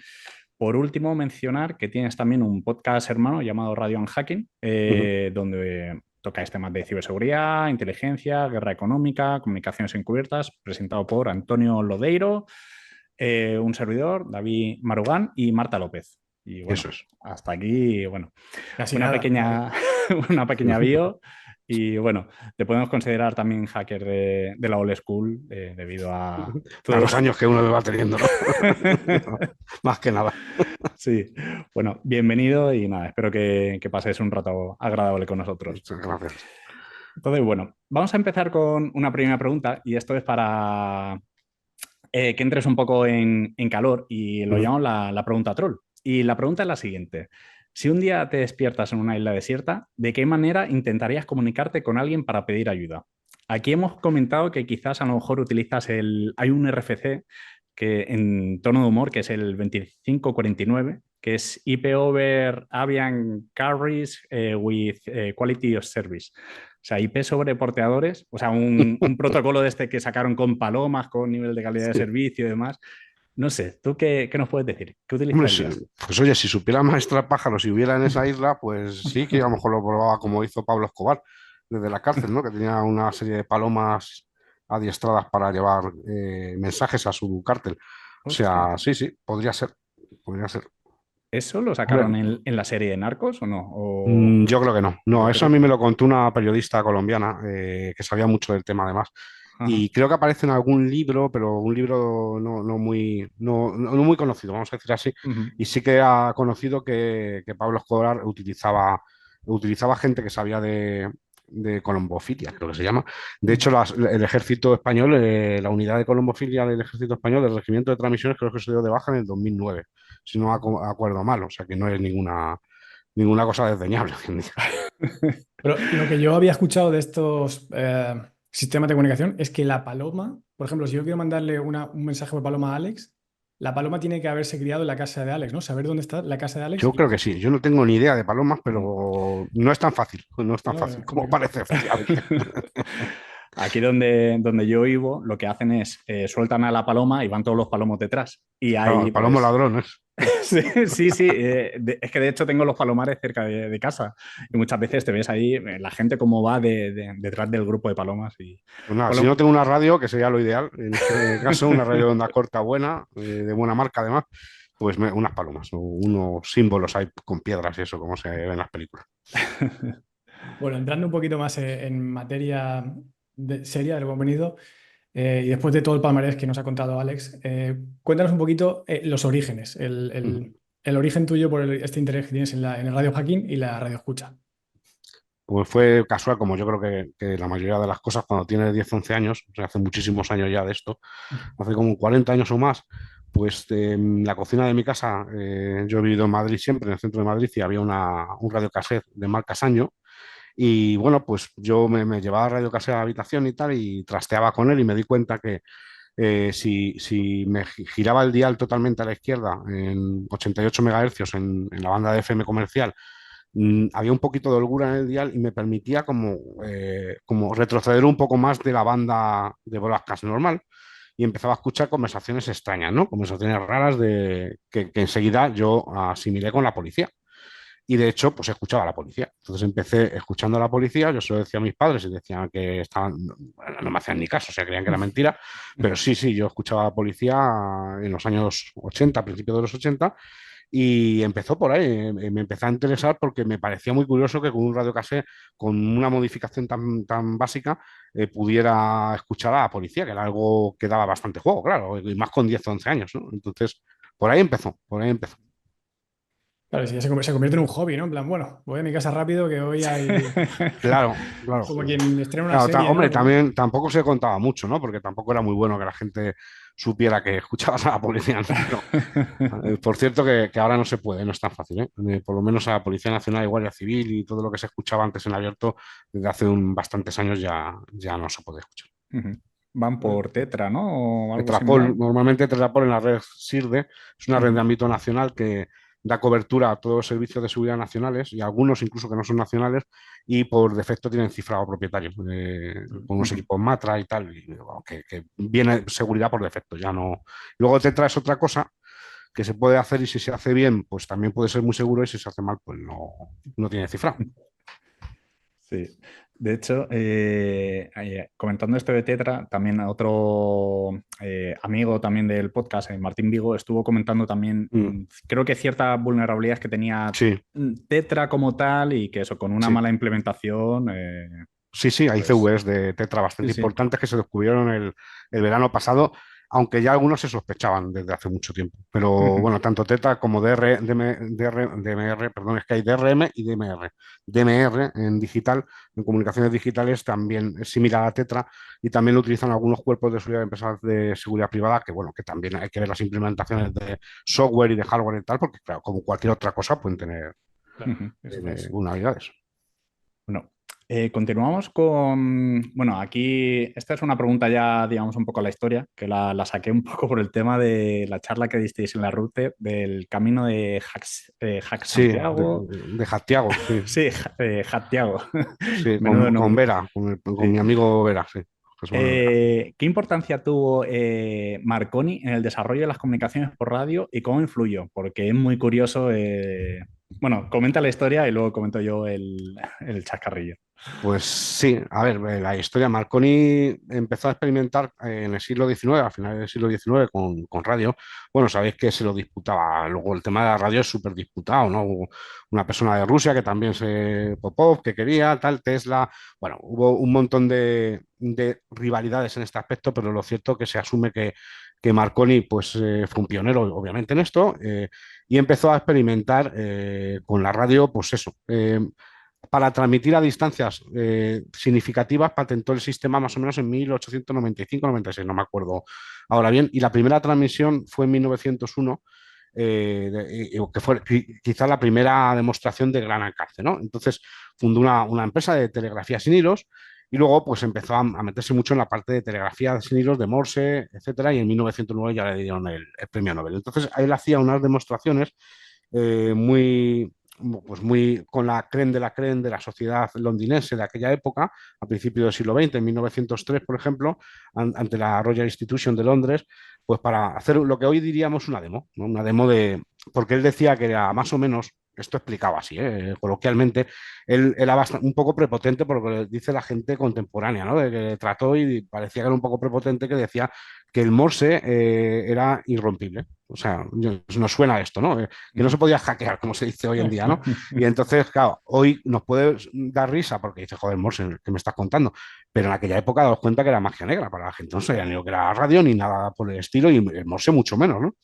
por último mencionar que tienes también un podcast hermano llamado Radio and Hacking, donde tocáis temas de ciberseguridad, inteligencia, guerra económica, comunicaciones encubiertas, presentado por Antonio Lodeiro, un servidor, David Marugán y Marta López. Y bueno, eso es. hasta aquí, bueno, Casi una nada. pequeña, una pequeña bio. Y bueno, te podemos considerar también hacker de la old school debido a A todo. los años que uno va teniendo, ¿no? Más que nada. Sí, bueno, bienvenido y nada, espero que pases un rato agradable con nosotros. Muchas gracias. Entonces, bueno, vamos a empezar con una primera pregunta y esto es para que entres un poco en calor y lo llamamos la pregunta troll. Y la pregunta es la siguiente. Si un día te despiertas en una isla desierta, ¿de qué manera intentarías comunicarte con alguien para pedir ayuda? Aquí hemos comentado que quizás a lo mejor utilizas hay un RFC que en tono de humor, que es el 2549, que es IP over Avian Carries with Quality of Service. O sea, IP sobre porteadores, o sea, un protocolo de este que sacaron con palomas, con nivel de calidad de Sí. servicio y demás. No sé, ¿tú qué nos puedes decir? ¿Qué Hombre, utilizarías? pues oye, si supiera maestra pájaro, si hubiera en esa isla, pues sí que a lo mejor lo probaba como hizo Pablo Escobar desde la cárcel, ¿no? Que tenía una serie de palomas adiestradas para llevar mensajes a su cártel. O Hostia. sea, sí, sí, podría ser. Podría ser. ¿Eso lo sacaron Hombre, en la serie de Narcos o no? O... yo creo que no. No, Yo eso a creo... mí me lo contó una periodista colombiana que sabía mucho del tema además. Ajá. Y creo que aparece en algún libro, pero un libro no muy conocido, vamos a decir así. Uh-huh. Y sí que ha conocido que Pablo Escobar utilizaba gente que sabía de colombofilia, creo que se llama. De hecho, el ejército español, la unidad de colombofilia del ejército español, del regimiento de transmisiones, creo que se dio de baja en el 2009, si no acuerdo mal. O sea que no es ninguna cosa desdeñable. Pero lo que yo había escuchado de estos sistemas de comunicación es que la paloma, por ejemplo, si yo quiero mandarle un mensaje por paloma a Alex, la paloma tiene que haberse criado en la casa de Alex, ¿no? Saber dónde está la casa de Alex. Yo creo que sí. Yo no tengo ni idea de palomas, Mm. pero no es tan fácil. No es tan No, fácil es como complicado. parece, efectivamente. Aquí donde yo vivo, lo que hacen es sueltan a la paloma y van todos los palomos detrás. Y Claro, el hay, palomo pues, ladrón es. sí, sí, sí, es que de hecho tengo los palomares cerca de casa y muchas veces te ves ahí la gente como va detrás del grupo de palomas y Pues nada, si yo bueno, no tengo una radio, que sería lo ideal, en este caso, una radio de onda corta buena, de buena marca además, pues unas palomas, o unos símbolos ahí con piedras y eso, como se ve en las películas. Bueno, entrando un poquito más en materia seria de lo que hemos venido, y después de todo el palmarés que nos ha contado Alex, cuéntanos un poquito los orígenes, Mm. el origen tuyo por este interés que tienes en el radio hacking y la radio escucha. Pues fue casual, como yo creo que la mayoría de las cosas, cuando tienes 10 11 años, o sea, hace muchísimos años ya de esto, hace como 40 años o más, pues en la cocina de mi casa, yo he vivido en Madrid siempre, en el centro de Madrid, y había un radiocassette de marca Sanyo. Y bueno, pues yo me llevaba radiocassette a la habitación y tal, y trasteaba con él y me di cuenta que si me giraba el dial totalmente a la izquierda en 88 MHz en la banda de FM comercial, había un poquito de holgura en el dial y me permitía como retroceder un poco más de la banda de broadcast normal y empezaba a escuchar conversaciones extrañas, ¿no? Conversaciones raras que enseguida yo asimilé con la policía. Y de hecho, pues escuchaba a la policía. Entonces empecé escuchando a la policía, yo se lo decía a mis padres y decían que estaban, bueno, no me hacían ni caso, o sea, creían que era mentira, pero sí, sí, yo escuchaba a la policía en los años 80, a principios de los 80, y empezó por ahí, me empezó a interesar porque me parecía muy curioso que con un radiocassette, con una modificación tan básica, pudiera escuchar a la policía, que era algo que daba bastante juego, claro, y más con 10 o 11 años, ¿no? Entonces, por ahí empezó, por ahí empezó. Claro, si ya se convierte en un hobby, ¿no? En plan, bueno, voy a mi casa rápido que hoy hay Claro, claro. como quien estrena una Claro, serie, hombre, ¿no? también tampoco se contaba mucho, ¿no? Porque tampoco era muy bueno que la gente supiera que escuchabas a la policía, ¿no? Pero, por cierto, que ahora no se puede, no es tan fácil, ¿eh? Por lo menos a la Policía Nacional y Guardia Civil y todo lo que se escuchaba antes en abierto, desde hace bastantes años ya no se puede escuchar. van por Tetra, ¿no? O algo similar. Tetrapol, normalmente Tetrapol en la red SIRDE, es una red de Ujú, ámbito nacional que da cobertura a todos los servicios de seguridad nacionales y algunos incluso que no son nacionales y por defecto tienen cifrado propietario, con unos ujú. equipos Matra y tal, y, bueno, que viene seguridad por defecto, ya no. Luego Tetra es otra cosa que se puede hacer y si se hace bien, pues también puede ser muy seguro y si se hace mal, pues no tiene cifrado. Sí. De hecho, comentando esto de Tetra, también otro amigo también del podcast, Martín Vigo, estuvo comentando también, Mm, creo que ciertas vulnerabilidades que tenía sí, Tetra como tal y que eso con una sí. mala implementación, Sí, sí, hay pues CVs de Tetra sí, bastante sí. importantes que se descubrieron el verano pasado, aunque ya algunos se sospechaban desde hace mucho tiempo. Pero Ujú, bueno, tanto Tetra como DMR, perdón, es que hay DRM y DMR. DMR en digital, en comunicaciones digitales, también es similar a Tetra y también lo utilizan algunos cuerpos de seguridad de empresas de seguridad privada, que bueno, que también hay que ver las implementaciones de software y de hardware y tal, porque claro, como cualquier otra cosa pueden tener Claro, eso es. vulnerabilidades. Bueno, continuamos con, bueno, aquí esta es una pregunta ya, digamos, un poco a la historia, que la saqué un poco por el tema de la charla que disteis en la RUTE del camino de Hack Sí, Santiago. de Santiago, sí. Sí, Santiago. Sí, Menudo con nombre. Vera, con Sí. mi amigo Vera, sí, Jesús Manuel Vera. ¿Qué importancia tuvo Marconi en el desarrollo de las comunicaciones por radio y cómo influyó? Porque es muy curioso. Bueno, comenta la historia y luego comento yo el chascarrillo. Pues sí, a ver, la historia, Marconi empezó a experimentar en el siglo XIX, a finales del siglo XIX, con radio. Bueno, sabéis que se lo disputaba, luego el tema de la radio es súper disputado, ¿no? Hubo una persona de Rusia que también Popov, que quería, tal, Tesla, bueno, hubo un montón de rivalidades en este aspecto, pero lo cierto es que se asume que Marconi pues, fue un pionero, obviamente, en esto, y empezó a experimentar con la radio, pues eso. Para transmitir a distancias significativas, patentó el sistema más o menos en 1895-96, no me acuerdo ahora bien, y la primera transmisión fue en 1901 que fue quizá la primera demostración de gran alcance, ¿no? Entonces fundó una empresa de telegrafía sin hilos y luego pues empezó a meterse mucho en la parte de telegrafía sin hilos, de Morse, etcétera, y en 1909 ya le dieron el premio Nobel. Entonces él hacía unas demostraciones muy, pues muy con la crème de la sociedad londinense de aquella época, a principios del siglo XX, en 1903, por ejemplo, ante la Royal Institution de Londres, pues para hacer lo que hoy diríamos una demo, ¿no? Una demo de, porque él decía que era más o menos, esto explicaba así, coloquialmente, él era un poco prepotente por lo que dice la gente contemporánea, ¿no? De que trató y parecía que era un poco prepotente, que decía que el Morse era irrompible. O sea, nos suena esto, ¿no? Que no se podía hackear, como se dice hoy en día, ¿no? Y entonces, claro, hoy nos puede dar risa porque dice, joder, Morse, ¿qué me estás contando? Pero en aquella época daos cuenta que era magia negra, para la gente no sabía ni lo que era radio ni nada por el estilo, y el Morse mucho menos, ¿no?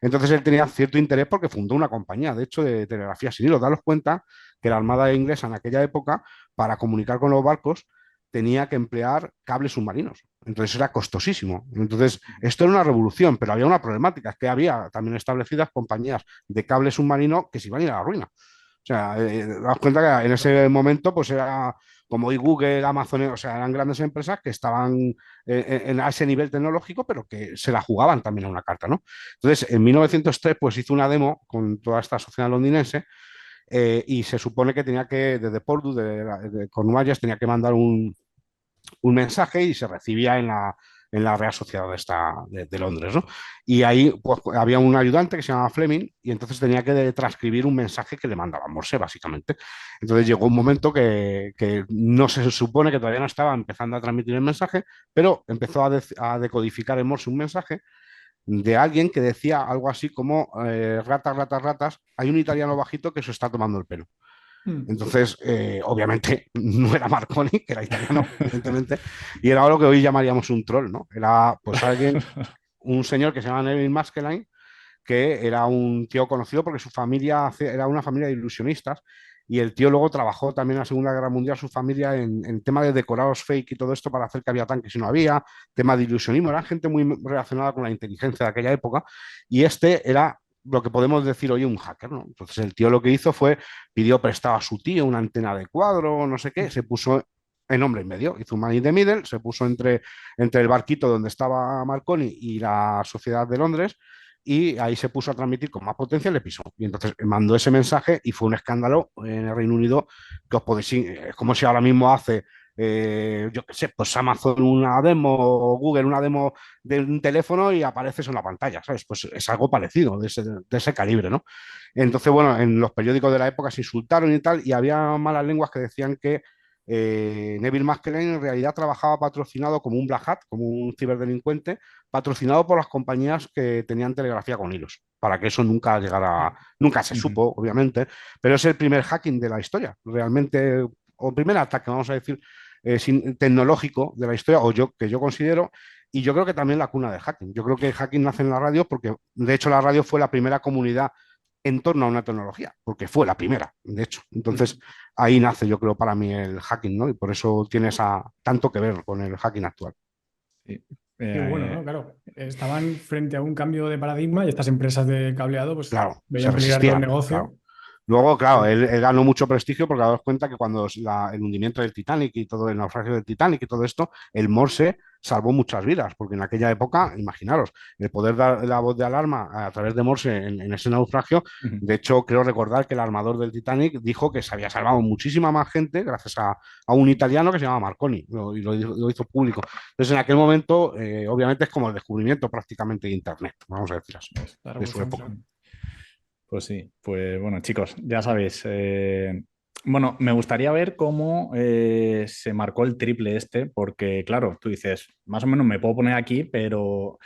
Entonces él tenía cierto interés porque fundó una compañía, de hecho, de telegrafía sin hilo. Daros cuenta que la Armada inglesa en aquella época, para comunicar con los barcos, tenía que emplear cables submarinos. Entonces era costosísimo. Entonces, esto era una revolución, pero había una problemática, es que había también establecidas compañías de cable submarino que se iban a ir a la ruina. O sea, das cuenta que en ese momento, pues era como hoy Google, Amazon, o sea, eran grandes empresas que estaban a ese nivel tecnológico, pero que se la jugaban también a una carta, ¿no? Entonces, en 1903, pues hizo una demo con toda esta sociedad londinense y se supone que tenía que, desde Portsmouth, de Cornualles, tenía que mandar un mensaje y se recibía en la Real Sociedad de Londres, ¿no? Y ahí pues, había un ayudante que se llamaba Fleming y entonces tenía que transcribir un mensaje que le mandaba Morse, básicamente. Entonces llegó un momento que no se supone que todavía no estaba empezando a transmitir el mensaje, pero empezó a decodificar en Morse un mensaje de alguien que decía algo así como ratas, ratas, ratas, hay un italiano bajito que se está tomando el pelo. Entonces, obviamente, no era Marconi, que era italiano, evidentemente, y era algo que hoy llamaríamos un troll, ¿no? Era pues alguien, un señor que se llama Neville Maskelyne, que era un tío conocido porque su familia era una familia de ilusionistas y el tío luego trabajó también en la Segunda Guerra Mundial, su familia, en tema de decorados fake y todo esto para hacer que había tanques y no había, tema de ilusionismo, era gente muy relacionada con la inteligencia de aquella época y este era lo que podemos decir hoy un hacker, ¿no? Entonces el tío lo que hizo fue, pidió prestado a su tío una antena de cuadro, no sé qué, se puso en hombre en medio, hizo un man in the middle, se puso entre el barquito donde estaba Marconi y la Sociedad de Londres y ahí se puso a transmitir con más potencia y le pisó. Y entonces mandó ese mensaje y fue un escándalo en el Reino Unido que os podéis, es como si ahora mismo hace, yo qué sé, pues Amazon una demo o Google una demo de un teléfono y apareces en la pantalla, ¿sabes? Pues es algo parecido, de ese calibre, ¿no? Entonces, bueno, en los periódicos de la época se insultaron y tal, y había malas lenguas que decían que Neville Maskelyne en realidad trabajaba patrocinado como un black hat, como un ciberdelincuente, patrocinado por las compañías que tenían telegrafía con hilos, para que eso nunca llegara, nunca se supo, obviamente, pero es el primer hacking de la historia, realmente, o primer ataque, vamos a decir, tecnológico de la historia, o yo que yo considero, y yo creo que también la cuna del hacking. Yo creo que el hacking nace en la radio porque, de hecho, la radio fue la primera comunidad en torno a una tecnología, porque fue la primera, de hecho. Entonces, ahí nace, yo creo, para mí el hacking, ¿no? Y por eso tiene tanto que ver con el hacking actual. Sí. Qué bueno, ¿no? Claro, estaban frente a un cambio de paradigma y estas empresas de cableado pues Claro, veían se peligrar todo el resistían, negocio. claro. Luego, claro, él ganó mucho prestigio porque daos cuenta que cuando el hundimiento del Titanic y todo el naufragio del Titanic y todo esto, el Morse salvó muchas vidas, porque en aquella época, imaginaros, el poder dar la voz de alarma a través de Morse en ese naufragio, de hecho, creo recordar que el armador del Titanic dijo que se había salvado muchísima más gente gracias a un italiano que se llama Marconi, y lo hizo público. Entonces, en aquel momento, obviamente es como el descubrimiento prácticamente de Internet, vamos a decir así, de su época. Pues sí, pues bueno, chicos, ya sabéis. Bueno, me gustaría ver cómo se marcó el triple este, porque claro, tú dices, más o menos me puedo poner aquí, pero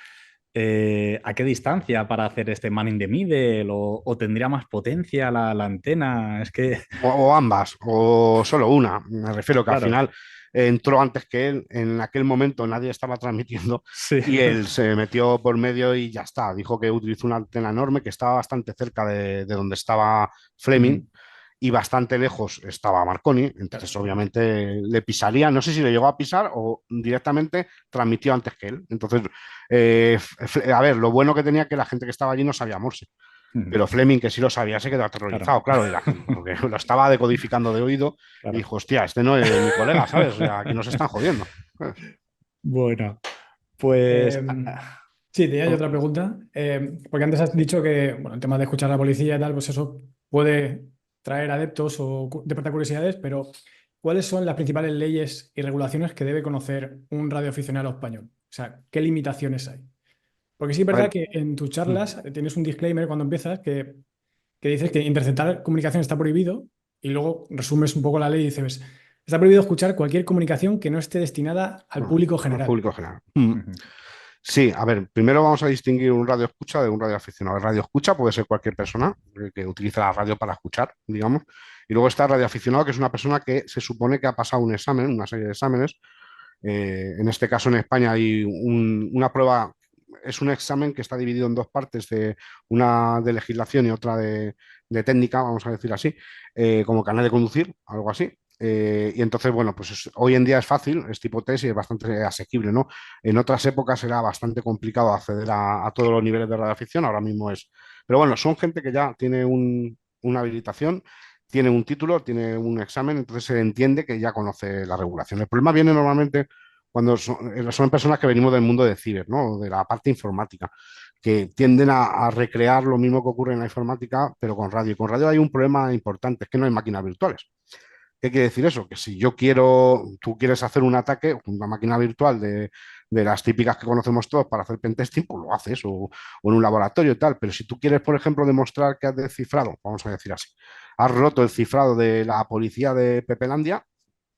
¿a qué distancia para hacer este man in the middle? ¿O tendría más potencia la antena? Es que... O ambas, o solo una. Me refiero que al Claro, final entró antes que él, en aquel momento nadie estaba transmitiendo sí. y él se metió por medio y ya está. Dijo que utilizó una antena enorme que estaba bastante cerca de donde estaba Fleming y bastante lejos estaba Marconi. Entonces, obviamente, le pisaría, no sé si le llegó a pisar o directamente transmitió antes que él. Entonces, a ver, lo bueno que tenía que la gente que estaba allí no sabía Morse. Pero Fleming, que sí lo sabía, se quedó aterrorizado, claro, porque lo estaba decodificando de oído y dijo, hostia, este no es mi colega, ¿sabes? O sea, aquí nos están jodiendo. Bueno, pues... Sí, tenía yo otra pregunta, porque antes has dicho que, bueno, el tema de escuchar a la policía y tal, pues eso puede traer adeptos o despertar curiosidades, pero ¿cuáles son las principales leyes y regulaciones que debe conocer un radioaficionado español? O sea, ¿qué limitaciones hay? Porque sí es A verdad ver, que en tus charlas tienes un disclaimer cuando empiezas que dices que interceptar comunicación está prohibido y luego resumes un poco la ley y dices, está prohibido escuchar cualquier comunicación que no esté destinada al público al general. público general. Ujú. Sí, a ver, primero vamos a distinguir un radio escucha de un radio aficionado. El radio escucha puede ser cualquier persona que utiliza la radio para escuchar, digamos. Y luego está el radio aficionado, que es una persona que se supone que ha pasado un examen, una serie de exámenes. En este caso, en España hay una prueba, es un examen que está dividido en dos partes, una de legislación y otra de técnica, vamos a decir así, como carnet de conducir, algo así. Y entonces, bueno, pues hoy en día es fácil, es tipo test y es bastante asequible, ¿no? En otras épocas era bastante complicado acceder a todos los niveles de radioafición, ahora mismo es. Pero bueno, son gente que ya tiene una habilitación, tiene un título, tiene un examen, entonces se entiende que ya conoce la regulación. El problema viene normalmente cuando son personas que venimos del mundo de ciber, ¿no? De la parte informática, que tienden a recrear lo mismo que ocurre en la informática, pero con radio. Y con radio hay un problema importante, es que no hay máquinas virtuales. ¿Qué quiere decir eso? Que si tú quieres hacer un ataque, una máquina virtual de las típicas que conocemos todos para hacer pentesting, pues lo haces, o en un laboratorio y tal. Pero si tú quieres, por ejemplo, demostrar que has descifrado, vamos a decir así, has roto el cifrado de la policía de Pepelandia,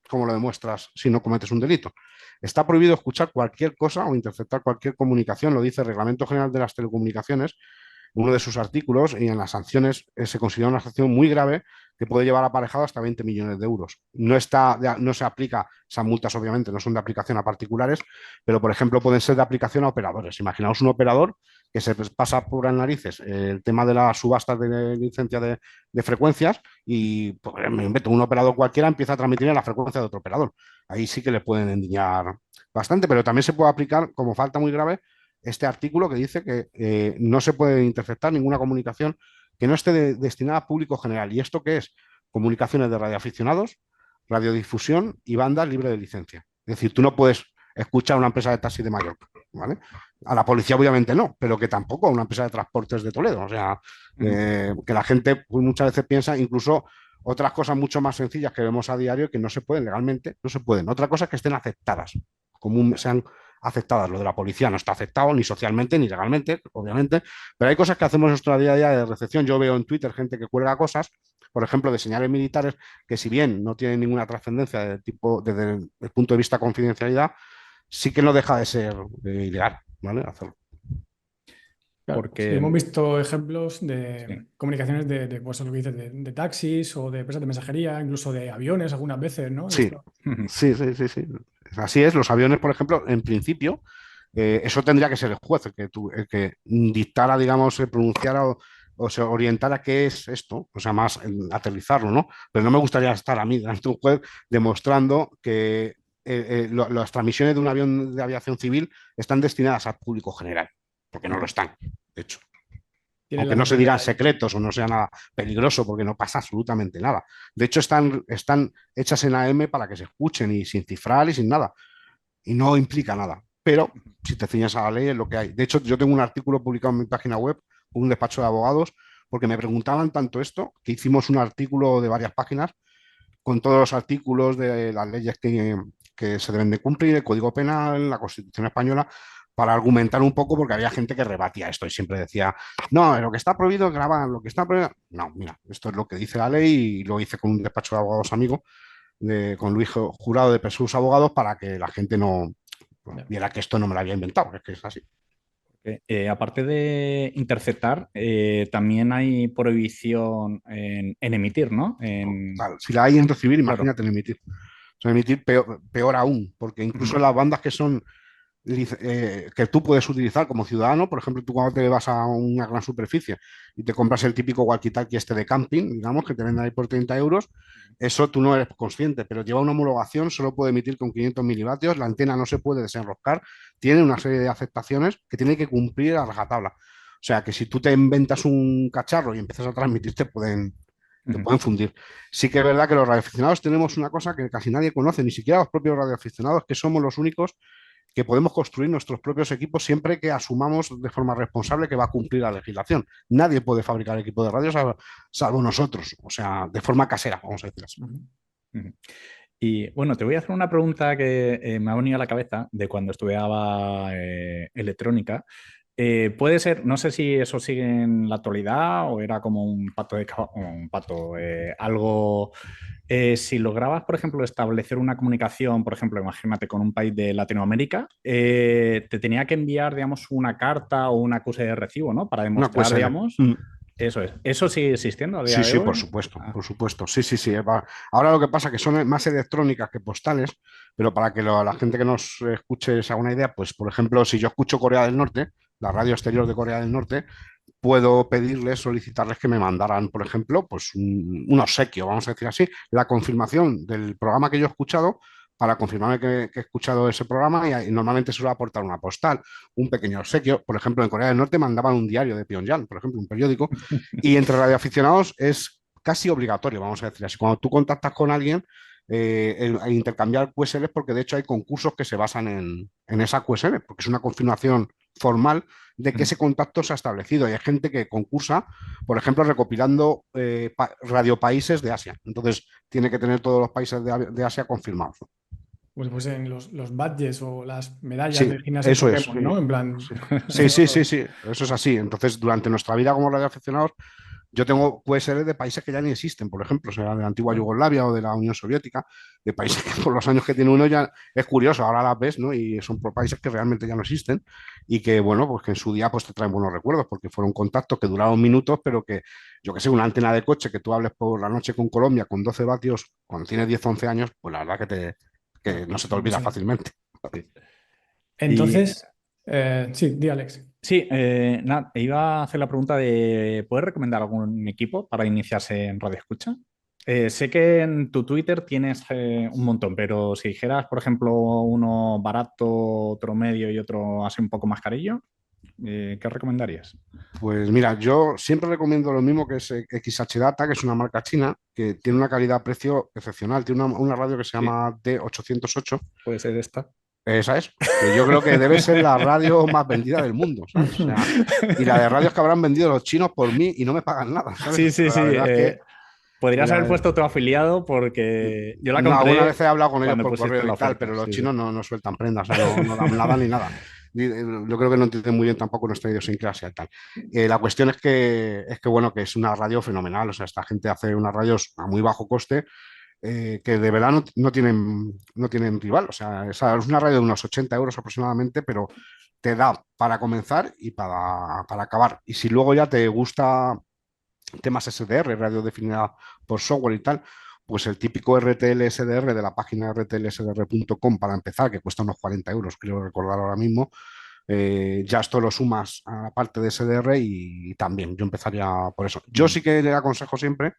¿cómo lo demuestras si no cometes un delito? Está prohibido escuchar cualquier cosa o interceptar cualquier comunicación, lo dice el Reglamento General de las Telecomunicaciones, uno de sus artículos, y en las sanciones se considera una sanción muy grave que puede llevar aparejado hasta 20 millones de euros. No se aplica, esas multas obviamente no son de aplicación a particulares, pero por ejemplo pueden ser de aplicación a operadores. Imaginaos un operador que se pasa por las narices el tema de las subastas de licencia de frecuencias y pues, me invento, un operador cualquiera empieza a transmitir en la frecuencia de otro operador. Ahí sí que le pueden endiñar bastante, pero también se puede aplicar como falta muy grave este artículo que dice que no se puede interceptar ninguna comunicación que no esté destinada a público general. ¿Y esto qué es? Comunicaciones de radioaficionados, radiodifusión y bandas libre de licencia. Es decir, tú no puedes escuchar a una empresa de taxi de Mallorca, ¿vale? A la policía obviamente no, pero que tampoco a una empresa de transportes de Toledo. O sea, que la gente pues, muchas veces piensa, incluso otras cosas mucho más sencillas que vemos a diario que no se pueden legalmente, no se pueden. Otra cosa es que estén aceptadas, sean aceptadas. Lo de la policía no está aceptado ni socialmente ni legalmente, obviamente, pero hay cosas que hacemos en nuestro día a día de recepción. Yo veo en Twitter gente que cuelga cosas, por ejemplo, de señales militares que si bien no tienen ninguna trascendencia desde el punto de vista de confidencialidad, sí que no deja de ser ilegal, ¿vale? Hacerlo. Claro, sí, Porque hemos visto ejemplos sí. de comunicaciones pues, lo que dices, de taxis o de empresas de mensajería, incluso de aviones algunas veces, ¿no? Sí, sí. Así es. Los aviones, por ejemplo, en principio, eso tendría que ser el juez el que dictara, digamos, se pronunciara o se orientara qué es esto, o sea, más aterrizarlo, ¿no? Pero no me gustaría estar a mí delante de un juez demostrando que las transmisiones de un avión de aviación civil están destinadas al público general, porque no lo están, de hecho. Tienen Aunque la no se razón digan ahí. secretos o no sea nada peligroso, porque no pasa absolutamente nada. De hecho, están hechas en AM para que se escuchen y sin cifrar y sin nada. Y no implica nada. Pero si te ciñes a la ley es lo que hay. De hecho, yo tengo un artículo publicado en mi página web, un despacho de abogados, porque me preguntaban tanto esto que hicimos un artículo de varias páginas con todos los artículos de las leyes que se deben de cumplir, el Código Penal, la Constitución Española, para argumentar un poco, porque había gente que rebatía esto y siempre decía, no, lo que está prohibido es grabar, lo que está prohibido... No, mira, esto es lo que dice la ley y lo hice con un despacho de abogados amigo, con Luis Jurado de Persus Abogados, para que la gente no viera que esto no me lo había inventado, es que es así. Aparte de interceptar, también hay prohibición en emitir, ¿no? Claro, si la hay en recibir, Claro. imagínate en emitir. O sea, emitir peor aún, porque incluso las bandas que son que tú puedes utilizar como ciudadano. Por ejemplo, tú cuando te vas a una gran superficie y te compras el típico walkie-talkie este de camping, digamos, que te venden ahí por 30 euros, eso tú no eres consciente, pero lleva una homologación, solo puede emitir con 500 milivatios, la antena no se puede desenroscar, tiene una serie de aceptaciones que tiene que cumplir a rajatabla. sea, que si tú te inventas un cacharro y empiezas a transmitir, te Ujú. pueden fundir. Sí que es verdad que los radioaficionados tenemos una cosa que casi nadie conoce, ni siquiera los propios radioaficionados, que somos los únicos que podemos construir nuestros propios equipos siempre que asumamos de forma responsable que va a cumplir la legislación. Nadie puede fabricar equipo de radio salvo nosotros, o sea, de forma casera, vamos a decir así. Ujú. Y bueno, te voy a hacer una pregunta que me ha venido a la cabeza de cuando estudiaba electrónica. Puede ser, no sé si eso sigue en la actualidad o era como un pato un pato, algo. Si lograbas, por ejemplo, establecer una comunicación, por ejemplo, imagínate con un país de Latinoamérica, te tenía que enviar, digamos, una carta o una acuse de recibo, ¿no? Para Una demostrar, QSL. digamos, eso es. ¿Eso sigue existiendo a día Sí, de sí, hoy? por supuesto, Ah, por supuesto. Sí, sí, sí. Ahora lo que pasa es que son más electrónicas que postales, pero para que la gente que nos escuche se haga una idea, pues por ejemplo, si yo escucho Corea del Norte, la radio exterior de Corea del Norte, puedo pedirles, solicitarles que me mandaran, por ejemplo, pues un obsequio, vamos a decir así, la confirmación del programa que yo he escuchado para confirmarme que he escuchado ese programa y normalmente suele aportar una postal, un pequeño obsequio. Por ejemplo, en Corea del Norte mandaban un diario de Pyongyang, por ejemplo, un periódico, y entre radioaficionados es casi obligatorio, vamos a decir así. Cuando tú contactas con alguien, el intercambiar QSLs, porque de hecho hay concursos que se basan en esa QSL, porque es una confirmación formal de que ese contacto se ha establecido. Y hay gente que concursa, por ejemplo, recopilando radiopaíses de Asia. Entonces, tiene que tener todos los países de Asia confirmados. Pues en los badges o las medallas Sí, de gimnasio eso es. Pokémon, ¿no? En plan, Sí, sí, tengo sí, sí, todo. sí, eso es así. Entonces, durante nuestra vida como radioaficionados, yo tengo QSL de países que ya ni existen, por ejemplo, o sea, de la antigua Bueno, Yugoslavia o de la Unión Soviética, de países que por los años que tiene uno ya es curioso, ahora las ves, ¿no? Y son por países que realmente ya no existen y que, bueno, pues que en su día pues te traen buenos recuerdos porque fueron contactos que duraron minutos, pero que, yo que sé, una antena de coche que tú hables por la noche con Colombia con 12 vatios cuando tienes 10 11 años, pues la verdad que claro, no se te no olvida sé. fácilmente. sí. Y Entonces, sí, di Alex. sí, nada, iba a hacer la pregunta de, ¿puedes recomendar algún equipo para iniciarse en Radio Escucha? Sé que en tu Twitter tienes un montón, pero si dijeras, por ejemplo, uno barato, otro medio y otro así un poco más carillo, ¿qué recomendarías? Pues mira, yo siempre recomiendo lo mismo que es XH Data, que es una marca china, que tiene una calidad-precio excepcional. Tiene una radio que se Sí, llama D808. puede ser esta. Esa es, que yo creo que debe ser la radio más vendida del mundo, ¿sabes? O sea, y la de radios que habrán vendido los chinos por mí y no me pagan nada, ¿sabes? Sí, sí, Pero sí. la verdad es que Podrías haber la- puesto tu afiliado porque yo la no, alguna compré vez he hablado con ellos cuando por pusiste correo la y tal, oferta. pero los Sí, sí. chinos no sueltan prendas, o sea, no dan nada ni nada. Yo creo que no entienden muy bien tampoco nuestra idiosincrasia y tal. La cuestión es que, bueno, que es una radio fenomenal, o sea, esta gente hace unas radios a muy bajo coste que de verdad no tienen rival. O sea, es una radio de unos 80 euros aproximadamente, pero te da para comenzar y para acabar. Y si luego ya te gusta temas SDR, radio definida por software y tal, pues el típico RTL SDR de la página rtlsdr.com para empezar, que cuesta unos 40 euros, creo recordar ahora mismo, ya esto lo sumas a la parte de SDR y también yo empezaría por eso. Yo Mm, sí que le aconsejo siempre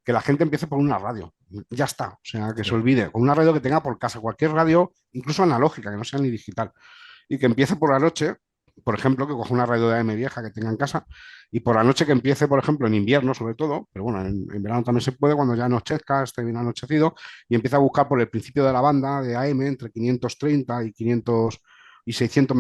que la gente empiece por una radio. Ya está. O sea, que se sí. olvide. Con una radio que tenga por casa, cualquier radio, incluso analógica, que no sea ni digital. Y que empiece por la noche, por ejemplo, que coja una radio de AM vieja que tenga en casa, y por la noche que empiece, por ejemplo, en invierno sobre todo, pero bueno, en verano también se puede, cuando ya anochezca, esté bien anochecido, y empieza a buscar por el principio de la banda de AM entre 530 y 500 y 600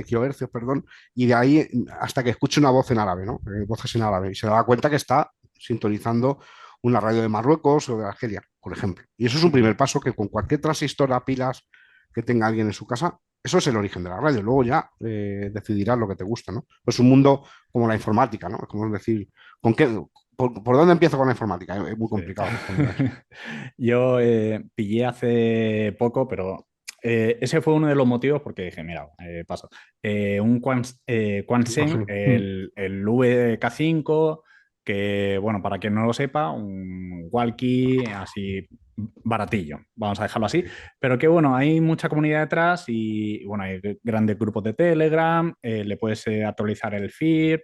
kilohercios, perdón, y de ahí hasta que escuche una voz en árabe, ¿no? Voces en árabe, y se da cuenta que está sintonizando una radio de Marruecos o de Argelia, por ejemplo. Y eso es un primer paso que con cualquier transistor a pilas que tenga alguien en su casa, eso es el origen de la radio. Luego ya decidirás lo que te gusta, ¿no? Pues un mundo como la informática, ¿no? Es como decir, ¿por dónde empiezo con la informática? Es muy Sí. complicado responder a eso. Yo pillé hace poco, pero ese fue uno de los motivos porque dije, mira, paso. Un Quansen, el VK5, que, bueno, para quien no lo sepa, un walkie así baratillo, vamos a dejarlo así, pero que, bueno, hay mucha comunidad detrás y, bueno, hay grandes grupos de Telegram, le puedes actualizar el feed.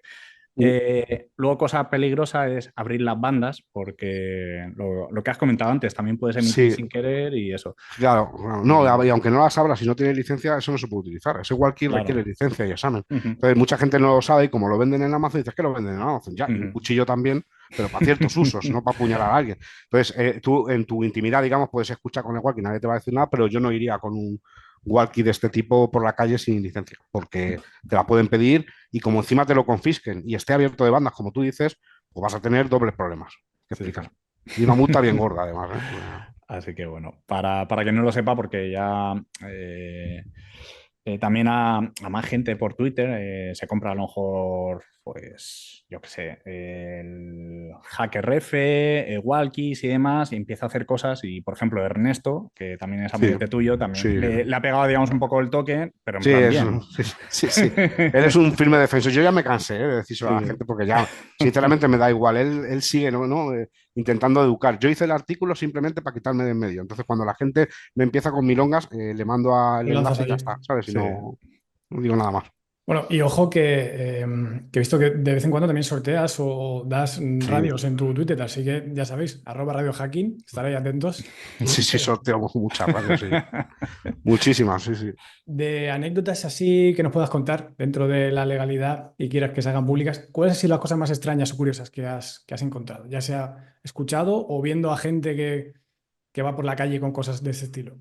Luego, cosa peligrosa es abrir las bandas, porque lo que has comentado antes, también puedes emitir Sí, sin querer y eso. claro, claro. Y, No, y aunque no las abras si no tiene licencia, eso no se puede utilizar. Ese walkie requiere claro. licencia y examen. Ujú, Entonces, mucha gente no lo sabe y como lo venden en Amazon, dices que lo venden en Amazon. Ya, y un ujú, cuchillo también, pero para ciertos usos, no para apuñalar a alguien. Entonces, tú en tu intimidad, digamos, puedes escuchar con el walkie, nadie te va a decir nada, pero yo no iría con un walkie de este tipo por la calle sin licencia, porque te la pueden pedir y como encima te lo confisquen y esté abierto de bandas, como tú dices, pues vas a tener dobles problemas que sí, sí. explicar. Y una multa bien gorda, además, ¿eh? Así que bueno, para quien no lo sepa, porque ya también a más gente por Twitter se compra a lo mejor, pues, yo qué sé, el Hacker F, Walkies y demás, y empieza a hacer cosas. Y por ejemplo, Ernesto, que también es Sí, amiguete tuyo, también sí. le ha pegado, digamos, un poco el toque, pero en Sí, plan bien. sí, sí, sí. Él es un firme defensor. Yo ya me cansé, de decírselo a la Sí. gente porque ya, sinceramente, me da igual. Él sigue, ¿no? Intentando educar. Yo hice el artículo simplemente para quitarme de en medio. Entonces, cuando la gente me empieza con milongas, le mando el Lo lanzas enlace y ya allí. está, ¿sabes? Y Sí. no digo nada más. Bueno, y ojo que he visto que de vez en cuando también sorteas o das Sí, radios en tu Twitter, así que ya sabéis, @radiohacking, estaréis atentos. sí, sí, Eh, sorteamos muchas radios, sí. Muchísimas, sí, sí. De anécdotas así que nos puedas contar dentro de la legalidad y quieras que se hagan públicas, ¿cuáles han sido las cosas más extrañas o curiosas que has encontrado? Ya sea escuchado o viendo a gente que va por la calle con cosas de ese estilo.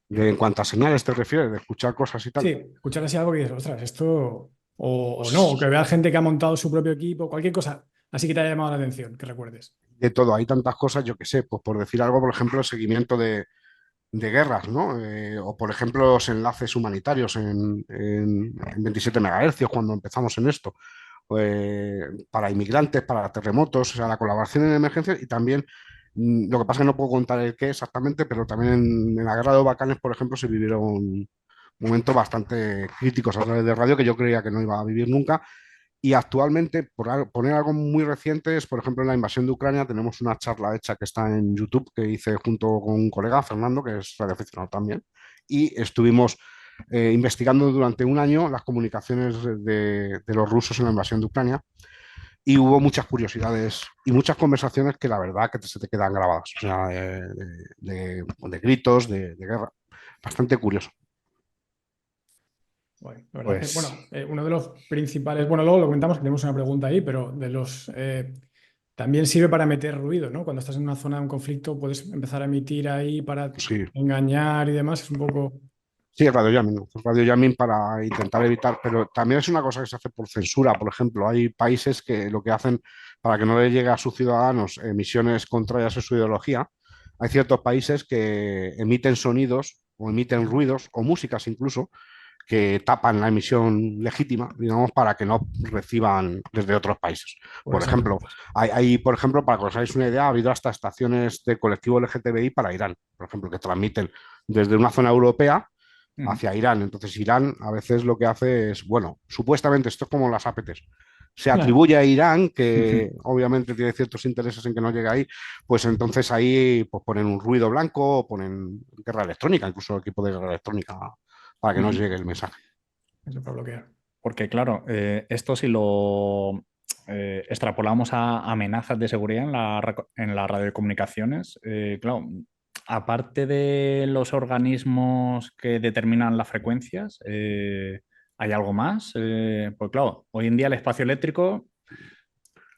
En cuanto a señales te refieres, de escuchar cosas y Sí, tal. escuchar así algo que dices, ostras, esto, o no, o Pues que vea gente que ha montado su propio equipo, cualquier cosa así que te haya llamado la atención, que recuerdes. de todo, hay tantas cosas, yo que sé, pues por decir algo, por ejemplo, el seguimiento de guerras, ¿no? O por ejemplo, los enlaces humanitarios en 27 MHz cuando empezamos en esto, para inmigrantes, para terremotos, o sea, la colaboración en emergencias y también lo que pasa es que no puedo contar el qué exactamente, pero también en la guerra de los Balcanes, por ejemplo, se vivieron momentos bastante críticos a través de radio que yo creía que no iba a vivir nunca. Y actualmente, poner algo muy reciente, es, por ejemplo, en la invasión de Ucrania, tenemos una charla hecha que está en YouTube que hice junto con un colega, Fernando, que es radioaficionado también, y estuvimos investigando durante un año las comunicaciones de los rusos en la invasión de Ucrania y hubo muchas curiosidades y muchas conversaciones que la verdad que se te quedan grabadas, o sea, de gritos, de guerra, bastante curioso. Bueno, la verdad es que, Pues bueno, uno de los principales, bueno, luego lo comentamos que tenemos una pregunta ahí, pero también sirve para meter ruido, ¿no? Cuando estás en una zona de un conflicto, puedes empezar a emitir ahí para Sí. engañar y demás. Es un poco. Sí, radio jamming, ¿no? Radio jamming para intentar evitar, pero también es una cosa que se hace por censura. Por ejemplo, hay países que lo que hacen para que no le llegue a sus ciudadanos emisiones contrarias a su ideología, hay ciertos países que emiten sonidos o emiten ruidos o músicas incluso que tapan la emisión legítima, digamos, para que no reciban desde otros países. Pues Por ejemplo, exactamente. por ejemplo, para que os hagáis una idea, ha habido hasta estaciones de colectivo LGTBI para Irán, por ejemplo, que transmiten desde una zona europea ujú, hacia Irán. Entonces, Irán a veces lo que hace es, bueno, supuestamente esto es como las APTs. Se atribuye a Irán, que ujú, obviamente tiene ciertos intereses en que no llegue ahí, pues entonces ahí pues ponen un ruido blanco, o ponen guerra electrónica, incluso equipo de guerra electrónica, para que no ujú. llegue el mensaje. Eso para bloquear. Porque claro, esto si lo extrapolamos a amenazas de seguridad en las radiocomunicaciones, claro, aparte de los organismos que determinan las frecuencias, ¿hay algo más? Pues claro, hoy en día el espacio eléctrico,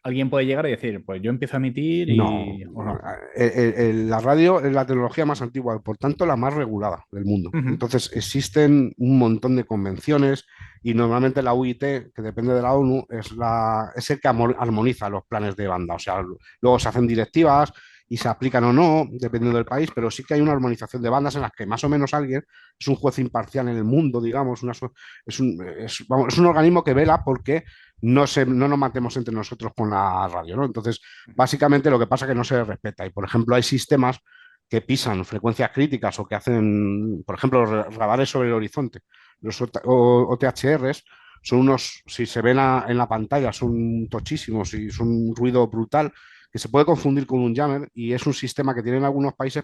alguien puede llegar y decir, pues yo empiezo a emitir No, y... o no. la radio es la tecnología más antigua y por tanto la más regulada del mundo. Ujú, Entonces existen un montón de convenciones y normalmente la UIT, que depende de la ONU, es el que armoniza los planes de banda. O sea, luego se hacen directivas y se aplican o no, dependiendo del país, pero sí que hay una armonización de bandas en las que más o menos alguien es un juez imparcial en el mundo, digamos, vamos, es un organismo que vela porque no nos matemos entre nosotros con la radio, ¿no? Entonces, básicamente lo que pasa es que no se respeta. Y, por ejemplo, hay sistemas que pisan frecuencias críticas o que hacen, por ejemplo, radares sobre el horizonte. Los OTHRs son unos, si se ven en la pantalla, son tochísimos y son un ruido brutal que se puede confundir con un jammer y es un sistema que tienen algunos países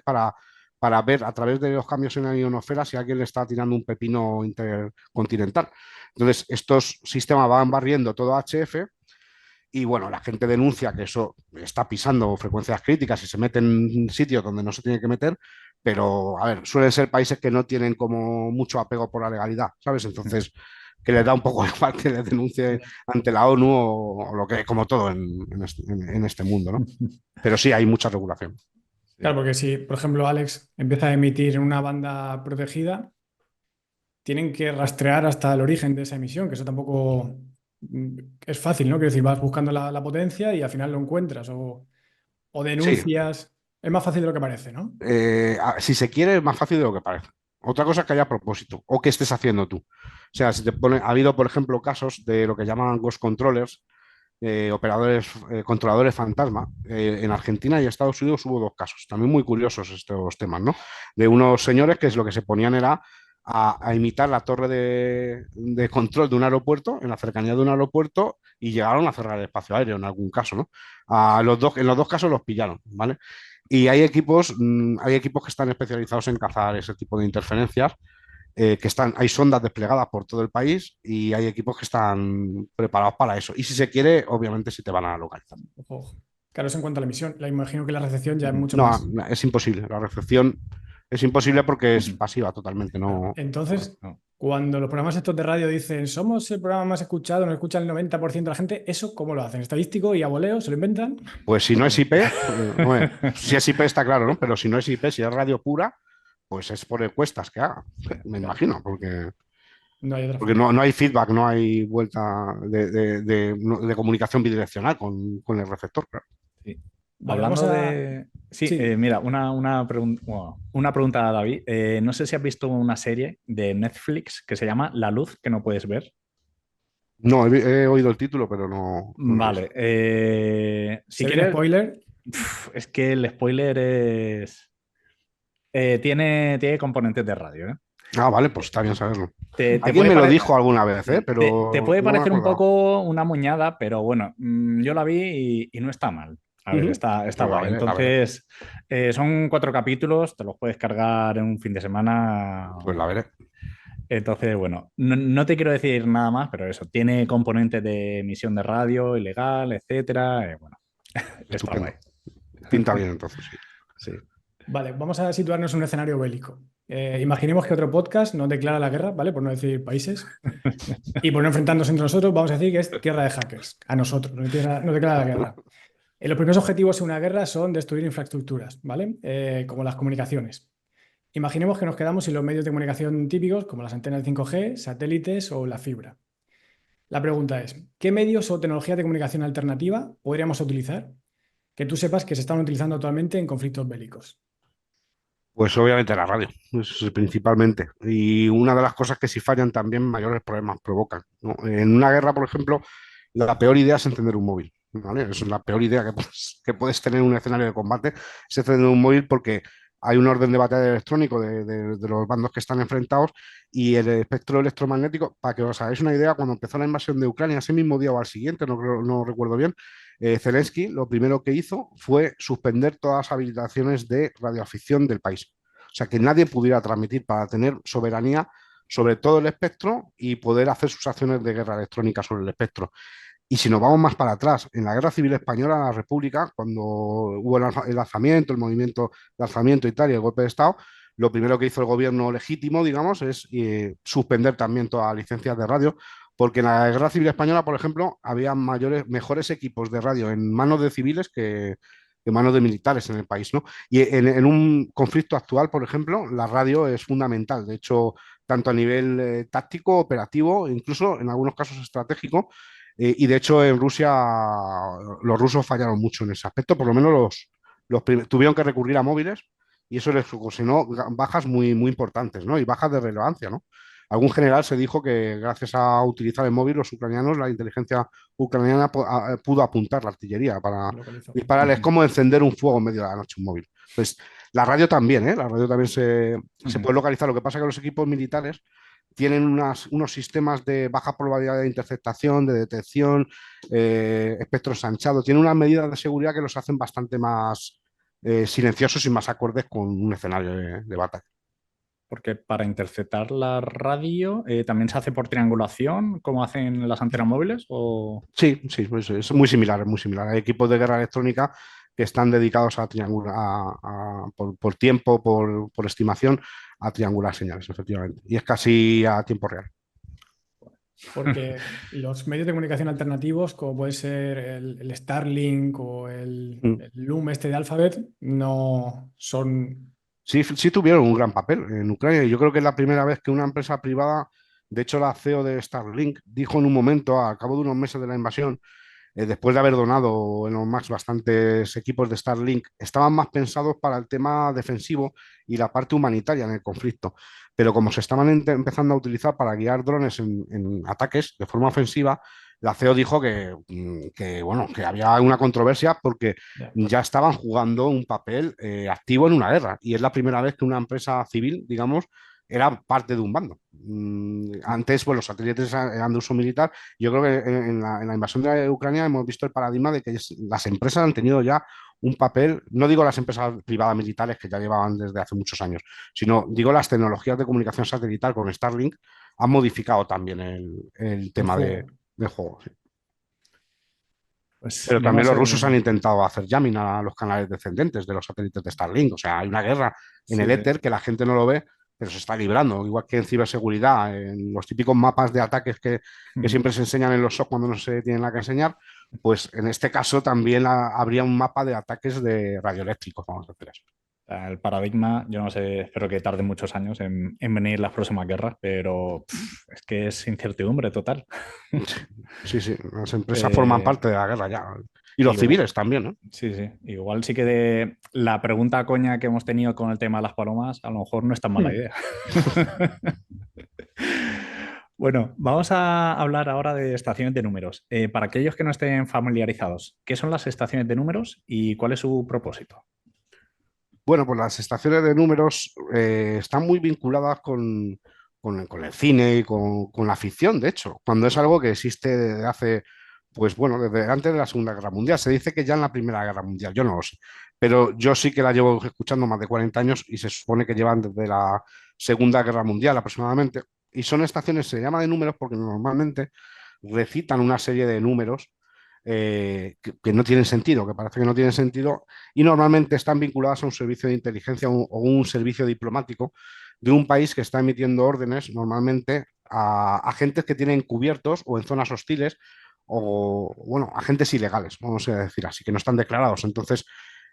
para ver a través de los cambios en la ionosfera si alguien le está tirando un pepino intercontinental. Entonces, estos sistemas van barriendo todo HF y bueno, la gente denuncia que eso está pisando frecuencias críticas y se mete en sitios donde no se tiene que meter, pero a ver, suelen ser países que no tienen como mucho apego por la legalidad, ¿sabes? Entonces, que les da un poco igual que les denuncie ante la ONU o lo que, como todo en este mundo, ¿no? Pero sí hay mucha regulación. Claro, porque si, por ejemplo, Alex empieza a emitir en una banda protegida, tienen que rastrear hasta el origen de esa emisión, que eso tampoco es fácil, ¿no? Quiero decir, vas buscando la potencia y al final lo encuentras o Sí, denuncias. Es más fácil de lo que parece, ¿no? si se quiere es más fácil de lo que parece. Otra cosa es que haya propósito o que estés haciendo tú. O sea, si te pone, ha habido, por ejemplo, casos de lo que llaman ghost controllers, operadores, controladores fantasma. En Argentina y Estados Unidos hubo dos casos, también muy curiosos estos temas, ¿no? De unos señores que es lo que se ponían era a imitar la torre de control de un aeropuerto, en la cercanía de un aeropuerto, y llegaron a cerrar el espacio aéreo en algún caso, ¿no? En los dos casos los pillaron, ¿vale? Y hay equipos que están especializados en cazar ese tipo de interferencias hay sondas desplegadas por todo el país y hay equipos que están preparados para eso. Y si se quiere, obviamente sí te van a localizar. Ojo. Claro, eso en cuanto a la emisión. La imagino que la recepción ya es mucho No, más. es imposible. La recepción es imposible porque es pasiva totalmente. No, Entonces, No. cuando los programas estos de radio dicen somos el programa más escuchado, nos escucha el 90% de la gente, ¿eso cómo lo hacen? ¿Estadístico y a voleo? ¿Se lo inventan? pues si no es IP, bueno, si es IP está claro, ¿no? Pero si no es IP, si es radio pura, pues es por encuestas que haga, me imagino, No hay otra porque forma. no hay feedback, no hay vuelta de comunicación bidireccional con el receptor, claro. Sí. Vale, vamos Hablando a... de... Sí, Sí, mira, una pregunta, David. No sé si has visto una serie de Netflix que se llama La luz que no puedes ver. No, he oído el título, pero no lo he visto. Vale. Si se viene quieres, spoiler. es que el spoiler es... tiene componentes de radio, ¿eh? Ah, vale, pues está bien saberlo. Te Alguien puede me lo parecer... dijo alguna vez, Sí, te pero puede no me he parecer un acordado. poco una moñada, pero bueno, yo la vi y no está mal. A ver, Ujú. está Pues la guay. veré, la veré. Entonces, son 4 capítulos, te los puedes cargar en un fin de semana. Pues la veré. Entonces, bueno, no te quiero decir nada más, pero eso, tiene componentes de emisión de radio, ilegal, etcétera. Bueno, está guay. Estupendo. Pinta bien entonces, sí. Sí. Vale, vamos a situarnos en un escenario bélico. Imaginemos que otro podcast nos declara la guerra, ¿vale? Por no decir países. Y por no enfrentarnos entre nosotros, vamos a decir que es tierra de hackers. A nosotros, nos declara la guerra. Los primeros objetivos de una guerra son destruir infraestructuras, ¿vale? Como las comunicaciones. Imaginemos que nos quedamos sin los medios de comunicación típicos, como las antenas 5G, satélites o la fibra. La pregunta es, ¿qué medios o tecnologías de comunicación alternativa podríamos utilizar que tú sepas que se están utilizando actualmente en conflictos bélicos? Pues obviamente la radio, principalmente. Y una de las cosas que si fallan también mayores problemas provocan, ¿no? En una guerra, por ejemplo, la peor idea es encender un móvil, ¿vale? Es la peor idea que puedes tener en un escenario de combate, es encender un móvil porque hay un orden de batalla electrónico de los bandos que están enfrentados y el espectro electromagnético, para que os hagáis una idea, cuando empezó la invasión de Ucrania, ese mismo día o al siguiente, no recuerdo bien, Zelensky lo primero que hizo fue suspender todas las habilitaciones de radioafición del país. O sea, que nadie pudiera transmitir para tener soberanía sobre todo el espectro y poder hacer sus acciones de guerra electrónica sobre el espectro. Y si nos vamos más para atrás, en la Guerra Civil Española, la República, cuando hubo el alzamiento, el movimiento de alzamiento y tal, y el golpe de Estado, lo primero que hizo el gobierno legítimo, digamos, es suspender también todas las licencias de radio, porque en la Guerra Civil Española, por ejemplo, había mejores equipos de radio en manos de civiles que manos de militares en el país, ¿no? Y en un conflicto actual, por ejemplo, la radio es fundamental. De hecho, tanto a nivel táctico, operativo, incluso en algunos casos estratégico, y de hecho en Rusia los rusos fallaron mucho en ese aspecto, por lo menos tuvieron que recurrir a móviles y eso les ocasionó bajas muy, muy importantes, ¿no? Y bajas de relevancia, ¿no? Algún general se dijo que gracias a utilizar el móvil los ucranianos, la inteligencia ucraniana pudo apuntar la artillería para Localizó. disparar. Es como encender un fuego en medio de la noche, un móvil. Pues la radio también, ¿eh? La radio también se puede localizar. Lo que pasa es que los equipos militares tienen unos sistemas de baja probabilidad de interceptación, de detección, espectro ensanchado. Tienen unas medidas de seguridad que los hacen bastante más silenciosos y más acordes con un escenario de batalla. Porque para interceptar la radio también se hace por triangulación, como hacen las antenas móviles, o... Sí, sí, pues es muy similar, es muy similar. Hay equipos de guerra electrónica que están dedicados a triangular, por tiempo, por estimación, a triangular señales, efectivamente. Y es casi a tiempo real. Porque los medios de comunicación alternativos, como puede ser el Starlink o Mm. el Loom este de Alphabet, no son... Sí, sí tuvieron un gran papel en Ucrania. Yo creo que es la primera vez que una empresa privada, de hecho la CEO de Starlink, dijo en un momento, a cabo de unos meses de la invasión, después de haber donado Elon Musk bastantes equipos de Starlink, estaban más pensados para el tema defensivo y la parte humanitaria en el conflicto. Pero como se estaban empezando a utilizar para guiar drones en ataques de forma ofensiva, la CEO dijo bueno, que había una controversia porque Ya. ya estaban jugando un papel activo en una guerra. Y es la primera vez que una empresa civil, digamos, era parte de un bando. Antes, pues los satélites eran de uso militar. Yo creo que en la invasión de Ucrania hemos visto el paradigma de que las empresas han tenido ya un papel, no digo las empresas privadas militares que ya llevaban desde hace muchos años, sino digo las tecnologías de comunicación satelital con Starlink han modificado también el El tema juego. del juego. Sí. Pues Pero no va a también los ser... rusos han intentado hacer jamming a los canales descendentes de los satélites de Starlink. O sea, hay una guerra en Sí, el éter que la gente no lo ve, pero se está librando. Igual que en ciberseguridad, en los típicos mapas de ataques que sí. siempre se enseñan en los SOC cuando no se tienen nada que enseñar, pues en este caso también habría un mapa de ataques de radioeléctricos, vamos a decir eso. El paradigma, yo no sé, espero que tarde muchos años en venir las próximas guerras, pero es que es incertidumbre total. Sí, sí, las empresas forman Eh, parte de la guerra ya. Y los igual, civiles también, ¿no? sí, sí. Igual sí que de la pregunta coña que hemos tenido con el tema de las palomas, a lo mejor no es tan mala idea. Bueno, vamos a hablar ahora de estaciones de números. Para aquellos que no estén familiarizados, ¿qué son las estaciones de números y cuál es su propósito? Bueno, pues las estaciones de números están muy vinculadas con el cine y con la ficción, de hecho, cuando es algo que existe desde hace, pues bueno, desde antes de la Segunda Guerra Mundial. Se dice que ya en la Primera Guerra Mundial, yo no lo sé, pero yo sí que la llevo escuchando más de 40 años y se supone que llevan desde la Segunda Guerra Mundial aproximadamente. Y son estaciones, se llama de números porque normalmente recitan una serie de números que no tienen sentido, que parece que no tienen sentido, y normalmente están vinculadas a un servicio de inteligencia o un servicio diplomático de un país que está emitiendo órdenes normalmente a agentes que tienen cubiertos o en zonas hostiles o, bueno, agentes ilegales, vamos a decir así, que no están declarados. Entonces,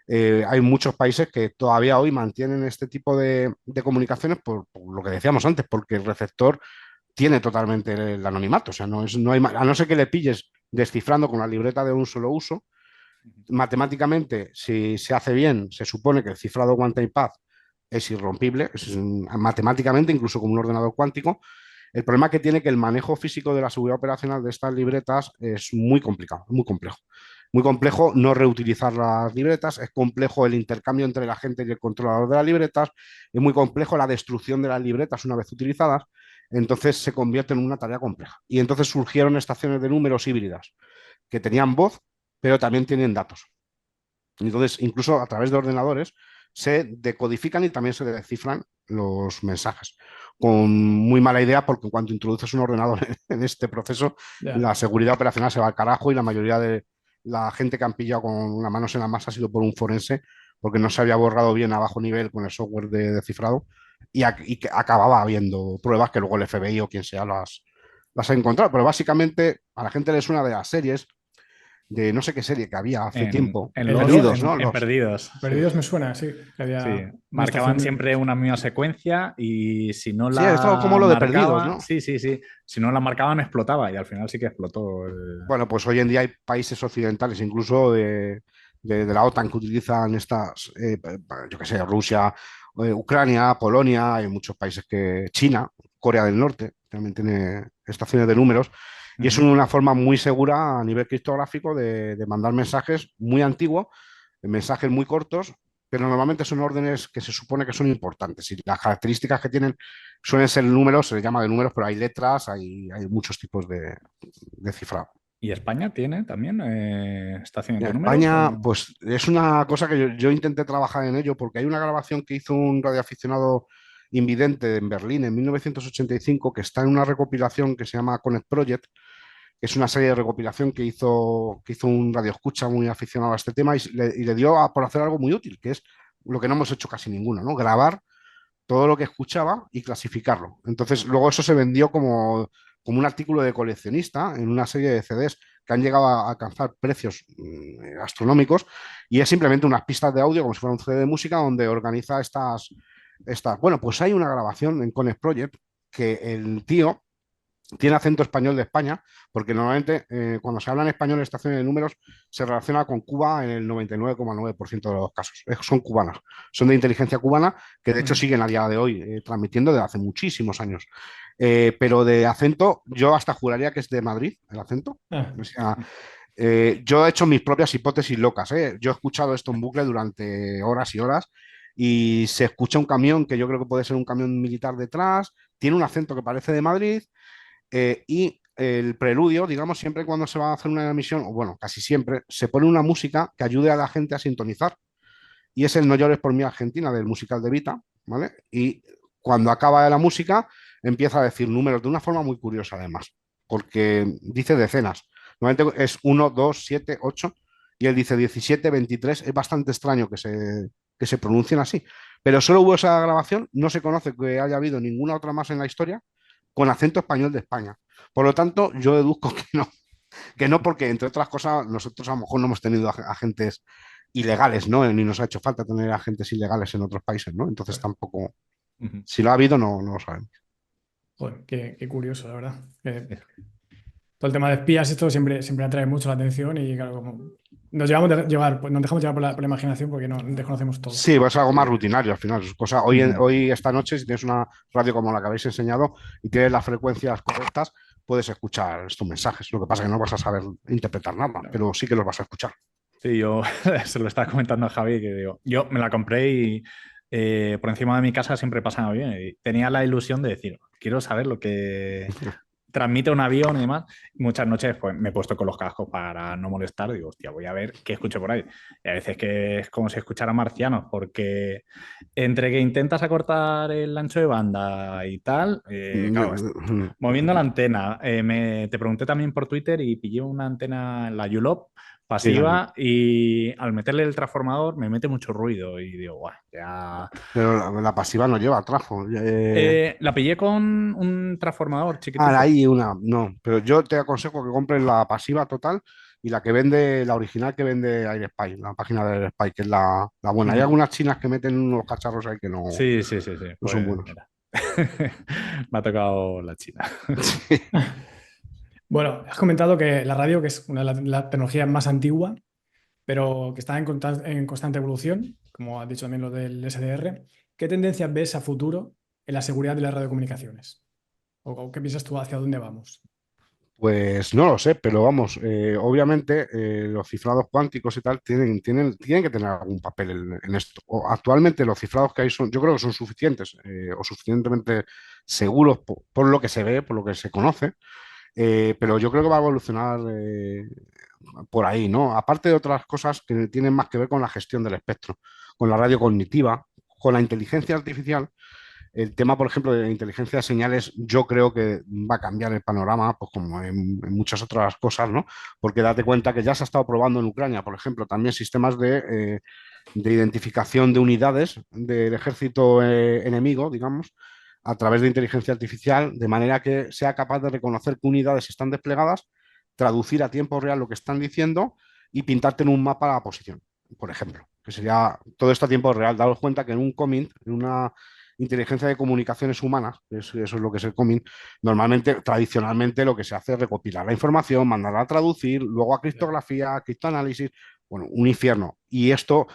hay muchos países que todavía hoy mantienen este tipo de comunicaciones por lo que decíamos antes, porque el receptor tiene totalmente el anonimato. O sea, no hay, a no ser que le pilles descifrando con la libreta de un solo uso, matemáticamente, si se hace bien, se supone que el cifrado One-Time Path es irrompible, matemáticamente, incluso con un ordenador cuántico. El problema que tiene que el manejo físico de la seguridad operacional de estas libretas es muy complicado, muy complejo. Muy complejo no reutilizar las libretas, es complejo el intercambio entre la gente y el controlador de las libretas, es muy complejo la destrucción de las libretas una vez utilizadas, entonces se convierte en una tarea compleja. Y entonces surgieron estaciones de números híbridas que tenían voz, pero también tienen datos. Entonces, incluso a través de ordenadores se decodifican y también se descifran los mensajes. Con muy mala idea, porque cuando introduces un ordenador en este proceso, Ya. la seguridad operacional se va al carajo y la mayoría de la gente que han pillado con las manos en la masa ha sido por un forense, porque no se había borrado bien a bajo nivel con el software de cifrado y que acababa habiendo pruebas que luego el FBI o quien sea las ha encontrado. Pero básicamente a la gente le suena de las series de no sé qué serie que había hace tiempo. En Lost, Perdidos, ¿no? en Lost. Perdidos. Sí. Perdidos me suena, sí, que Sí, había una marcaban estación. siempre una misma secuencia y si no Sí, es todo como la lo de Perdidos, marcaban, ¿no? sí, sí, sí, si no la marcaban explotaba y al final sí que explotó. Bueno, pues hoy en día hay países occidentales, incluso de la OTAN, que utilizan estas, yo qué sé, Rusia, Ucrania, Polonia, hay muchos países que, China, Corea del Norte, también tiene estaciones de números, y es Ujú. una forma muy segura a nivel criptográfico de mandar mensajes muy antiguos, mensajes muy cortos, pero normalmente son órdenes que se supone que son importantes, y las características que tienen suelen ser números, se les llama de números, pero hay letras, hay muchos tipos de cifrado. ¿Y España tiene también estaciones En de números? España, O... pues es una cosa que yo intenté trabajar en ello porque hay una grabación que hizo un radioaficionado invidente en Berlín en 1985 que está en una recopilación que se llama Connect Project, que es una serie de recopilación que hizo un radioescucha muy aficionado a este tema y le dio por hacer algo muy útil, que es lo que no hemos hecho casi ninguno, ¿no? Grabar todo lo que escuchaba y clasificarlo. Entonces, luego eso se vendió como un artículo de coleccionista en una serie de CDs que han llegado a alcanzar precios astronómicos y es simplemente unas pistas de audio como si fuera un CD de música donde organiza estas. Bueno, pues hay una grabación en Connect Project que el tío tiene acento español de España, porque normalmente cuando se habla en español en estaciones de números se relaciona con Cuba en el 99,9% de los casos. Son cubanas, son de inteligencia cubana, que de hecho siguen a día de hoy transmitiendo desde hace muchísimos años. Pero de acento, yo hasta juraría que es de Madrid, el acento. Ah, O sea, yo he hecho mis propias hipótesis locas. Yo he escuchado esto en bucle durante horas y horas y se escucha un camión que yo creo que puede ser un camión militar detrás, tiene un acento que parece de Madrid y el preludio, digamos, siempre cuando se va a hacer una emisión, o bueno, casi siempre, se pone una música que ayude a la gente a sintonizar. Y es el No llores por mí Argentina del musical de Vita, ¿vale? Y cuando acaba la música, empieza a decir números de una forma muy curiosa, además, porque dice decenas. Normalmente es 1, 2, 7, 8, y él dice 17, 23. Es bastante extraño que se pronuncien así. Pero solo hubo esa grabación, no se conoce que haya habido ninguna otra más en la historia con acento español de España. Por lo tanto, yo deduzco que no porque, entre otras cosas, nosotros a lo mejor no hemos tenido agentes ilegales, ¿no? Ni nos ha hecho falta tener agentes ilegales en otros países, ¿no? Entonces joder, tampoco, Ujú. si lo ha habido, no lo sabemos. joder, qué curioso, la verdad. Todo el tema de espías, esto siempre atrae mucho la atención y claro, como nos dejamos llevar por la imaginación porque no desconocemos todo. Sí, pues es algo más rutinario al final. Ujú. Hoy, esta noche, si tienes una radio como la que habéis enseñado y tienes las frecuencias correctas, puedes escuchar estos mensajes. Lo que pasa es que no vas a saber interpretar nada, Claro. pero sí que los vas a escuchar. Sí, yo se lo estaba comentando a Javi que digo, yo me la compré y por encima de mi casa siempre pasan aviones y tenía la ilusión de decir, quiero saber lo que transmite un avión y demás. Y muchas noches pues, me he puesto con los cascos para no molestar, digo, hostia, voy a ver qué escucho por ahí. Y a veces que es como si escuchara marcianos, porque entre que intentas acortar el ancho de banda y tal, claro, moviendo la antena. Te pregunté también por Twitter y pillé una antena en la ULOP Sí, pasiva y al meterle el transformador me mete mucho ruido y digo, guau, ya... pero la pasiva no lleva trajo. La pillé con un transformador chiquitito. Ahí una, no, pero yo te aconsejo que compres la pasiva total y la que vende, la original que vende AirSpy, la página de AirSpy, que es la buena. Hay Ujú. algunas chinas que meten unos cacharros ahí que no, Sí, sí, sí, sí. no son Pues buenos. mira, me ha tocado la China. Bueno, has comentado que la radio, que es una de las tecnologías más antiguas, pero que está en constante evolución, como has dicho también lo del SDR, ¿qué tendencias ves a futuro en la seguridad de las radiocomunicaciones? ¿O qué piensas tú hacia dónde vamos? Pues no lo sé, pero vamos, obviamente los cifrados cuánticos y tal tienen que tener algún papel en esto. Actualmente los cifrados que hay yo creo que son suficientes o suficientemente seguros por lo que se ve, por lo que se conoce, pero yo creo que va a evolucionar por ahí, ¿no? Aparte de otras cosas que tienen más que ver con la gestión del espectro, con la radio cognitiva, con la inteligencia artificial. El tema, por ejemplo, de la inteligencia de señales, yo creo que va a cambiar el panorama, pues como en muchas otras cosas, ¿no? Porque date cuenta que ya se ha estado probando en Ucrania, por ejemplo, también sistemas de identificación de unidades del ejército enemigo, digamos, a través de inteligencia artificial, de manera que sea capaz de reconocer qué unidades están desplegadas, traducir a tiempo real lo que están diciendo y pintarte en un mapa la posición, por ejemplo, que sería todo esto a tiempo real. Daros cuenta que en un COMINT, en una inteligencia de comunicaciones humanas, eso es lo que es el COMINT, normalmente, tradicionalmente, lo que se hace es recopilar la información, mandarla a traducir, luego a criptografía, a criptoanálisis, bueno, un infierno. Y esto,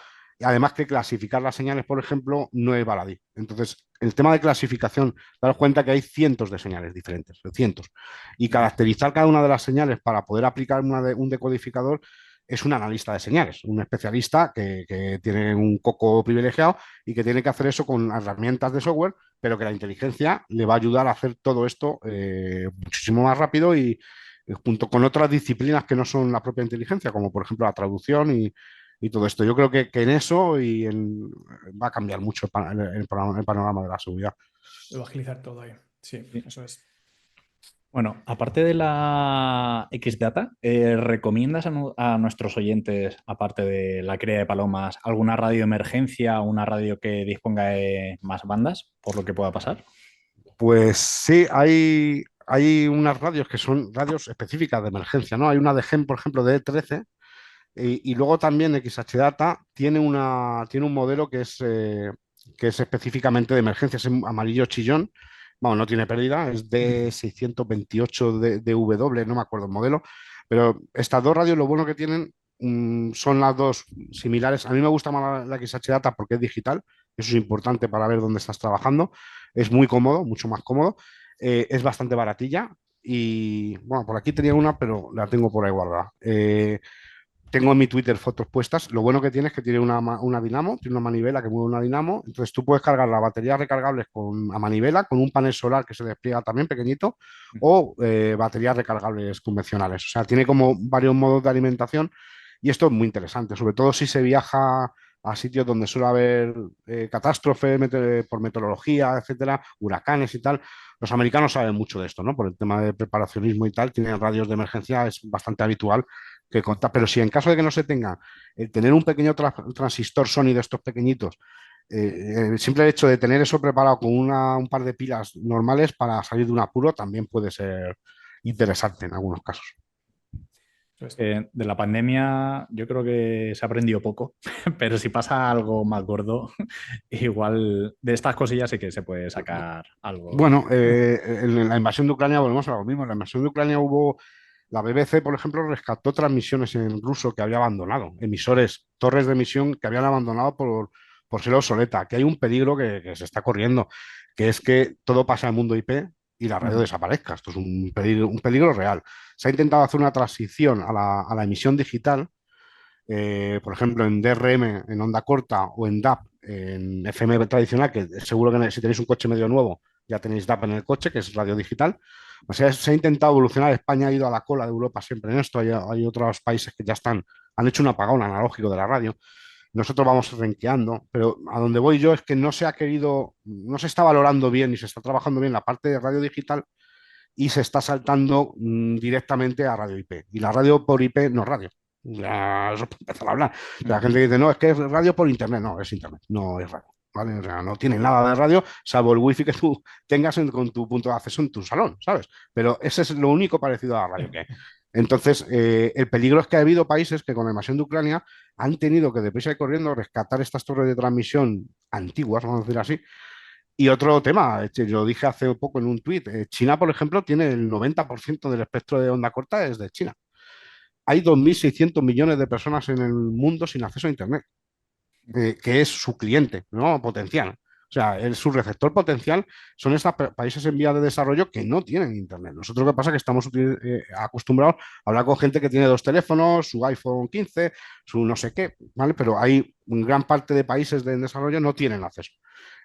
además que clasificar las señales, por ejemplo, no es baladí. Entonces, el tema de clasificación, daros cuenta que hay cientos de señales diferentes, cientos. Y caracterizar cada una de las señales para poder aplicar un decodificador es un analista de señales, un especialista que tiene un coco privilegiado y que tiene que hacer eso con herramientas de software, pero que la inteligencia le va a ayudar a hacer todo esto muchísimo más rápido junto con otras disciplinas que no son la propia inteligencia, como por ejemplo la traducción y todo esto. Yo creo que en eso va a cambiar mucho el panorama de la seguridad. Lo va a agilizar todo ahí. Sí, Sí. eso es. Bueno, aparte de la Xdata, ¿recomiendas a nuestros oyentes, aparte de la cría de palomas, alguna radio de emergencia o una radio que disponga de más bandas, por lo que pueda pasar? Pues sí, hay unas radios que son radios específicas de emergencia, ¿no? Hay una de GEM, por ejemplo, de E13, y luego también XH-Data tiene un modelo que es específicamente de emergencia, es en amarillo chillón. Vamos, no tiene pérdida, es de 628 de W, no me acuerdo el modelo, pero estas dos radios lo bueno que tienen son las dos similares. A mí me gusta más la XH-Data porque es digital, eso es importante para ver dónde estás trabajando, es muy cómodo, mucho más cómodo, es bastante baratilla y, bueno, por aquí tenía una, pero la tengo por ahí guardada. Tengo en mi Twitter fotos puestas. Lo bueno que tiene es que tiene una dinamo, tiene una manivela que mueve una dinamo. Entonces tú puedes cargar las baterías recargables a manivela, con un panel solar que se despliega también pequeñito, o baterías recargables convencionales. O sea, tiene como varios modos de alimentación y esto es muy interesante, sobre todo si se viaja a sitios donde suele haber catástrofes por meteorología, etcétera, huracanes y tal. Los americanos saben mucho de esto, ¿no? Por el tema de preparacionismo y tal, tienen radios de emergencia, es bastante habitual que contar. Pero si en caso de que no se tenga, el tener un pequeño transistor Sony de estos pequeñitos, el simple hecho de tener eso preparado con un par de pilas normales para salir de un apuro también puede ser interesante en algunos casos. Eso es. De la pandemia yo creo que se ha aprendido poco, pero si pasa algo más gordo, igual de estas cosillas sí que se puede sacar algo. Bueno, en la invasión de Ucrania volvemos a lo mismo. En la invasión de Ucrania la BBC, por ejemplo, rescató transmisiones en ruso que había abandonado, emisores, torres de emisión que habían abandonado por ser obsoleta. Aquí hay un peligro que se está corriendo, que es que todo pasa al mundo IP y la radio Ujú. desaparezca. Esto es un peligro real. Se ha intentado hacer una transición a la emisión digital, por ejemplo, en DRM, en onda corta, o en DAB, en FM tradicional, que seguro que si tenéis un coche medio nuevo, ya tenéis DAB en el coche, que es radio digital. O sea, se ha intentado evolucionar. España ha ido a la cola de Europa siempre en esto. Hay otros países que ya han hecho un apagón analógico de la radio. Nosotros vamos renqueando, pero a donde voy yo es que no se está valorando bien ni se está trabajando bien la parte de radio digital y se está saltando directamente a radio IP. Y la radio por IP no es radio. Ya, eso para empezar a hablar. La gente dice, no, es que es radio por internet. No, es internet, no es radio. ¿Vale? O sea, no tiene nada de radio, salvo el wifi que tú tengas con tu punto de acceso en tu salón, ¿sabes? Pero ese es lo único parecido a la radio que hay. Entonces, el peligro es que ha habido países que con la invasión de Ucrania han tenido que deprisa y corriendo rescatar estas torres de transmisión antiguas, vamos a decir así. Y otro tema, lo dije hace poco en un tuit, China, por ejemplo, tiene el 90% del espectro de onda corta es de China. Hay 2.600 millones de personas en el mundo sin acceso a Internet, que es su cliente, ¿no? Potencial. O sea, su receptor potencial son estos países en vías de desarrollo que no tienen Internet. Nosotros lo que pasa es que estamos acostumbrados a hablar con gente que tiene dos teléfonos, su iPhone 15, su no sé qué, ¿vale? Pero hay gran parte de países en desarrollo no tienen acceso.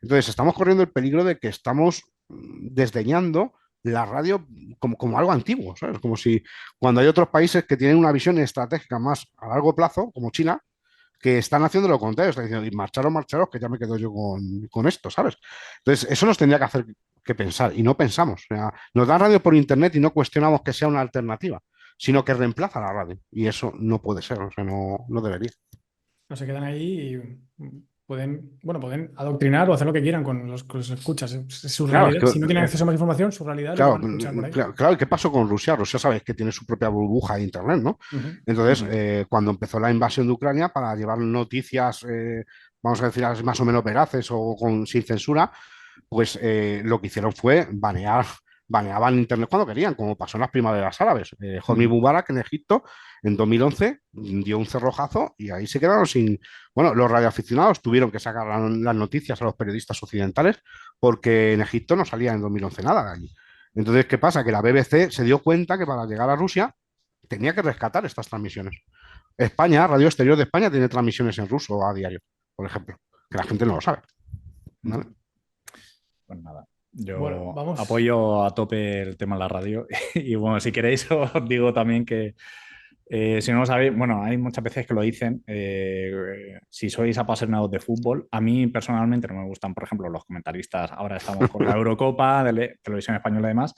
Entonces, estamos corriendo el peligro de que estamos desdeñando la radio como algo antiguo, ¿sabes? Como si cuando hay otros países que tienen una visión estratégica más a largo plazo, como China, que están haciendo lo contrario, están diciendo, y marcharos, que ya me quedo yo con esto, ¿sabes? Entonces, eso nos tendría que hacer que pensar, y no pensamos. O sea, nos dan radio por internet y no cuestionamos que sea una alternativa, sino que reemplaza la radio. Y eso no puede ser, o sea, no debería. No se quedan ahí y pueden adoctrinar o hacer lo que quieran con los escuchas. Es su Claro, es realidad. que, Si no tienen acceso a más información, su realidad lo claro, van a escuchar por ahí. claro, ¿qué pasó con Rusia? Rusia sabéis que tiene su propia burbuja de Internet, ¿no? Ujú. Entonces, cuando empezó la invasión de Ucrania, para llevar noticias, vamos a decir, más o menos veraces o sin censura, pues lo que hicieron fue baneaban Internet cuando querían, como pasó en las primaveras árabes. Hosni Mubarak en Egipto en 2011 dio un cerrojazo y ahí se quedaron sin... Bueno, los radioaficionados tuvieron que sacar las noticias a los periodistas occidentales porque en Egipto no salía en 2011 nada de allí. Entonces, ¿qué pasa? Que la BBC se dio cuenta que para llegar a Rusia tenía que rescatar estas transmisiones. España, Radio Exterior de España, tiene transmisiones en ruso a diario, por ejemplo, que la gente no lo sabe. ¿Vale? Pues nada. Yo Bueno, vamos. apoyo a tope el tema de la radio y bueno, si queréis os digo también que si no lo sabéis, bueno, hay muchas veces que lo dicen, si sois apasionados de fútbol, a mí personalmente no me gustan, por ejemplo, los comentaristas, ahora estamos con la Eurocopa, de Televisión Española y demás,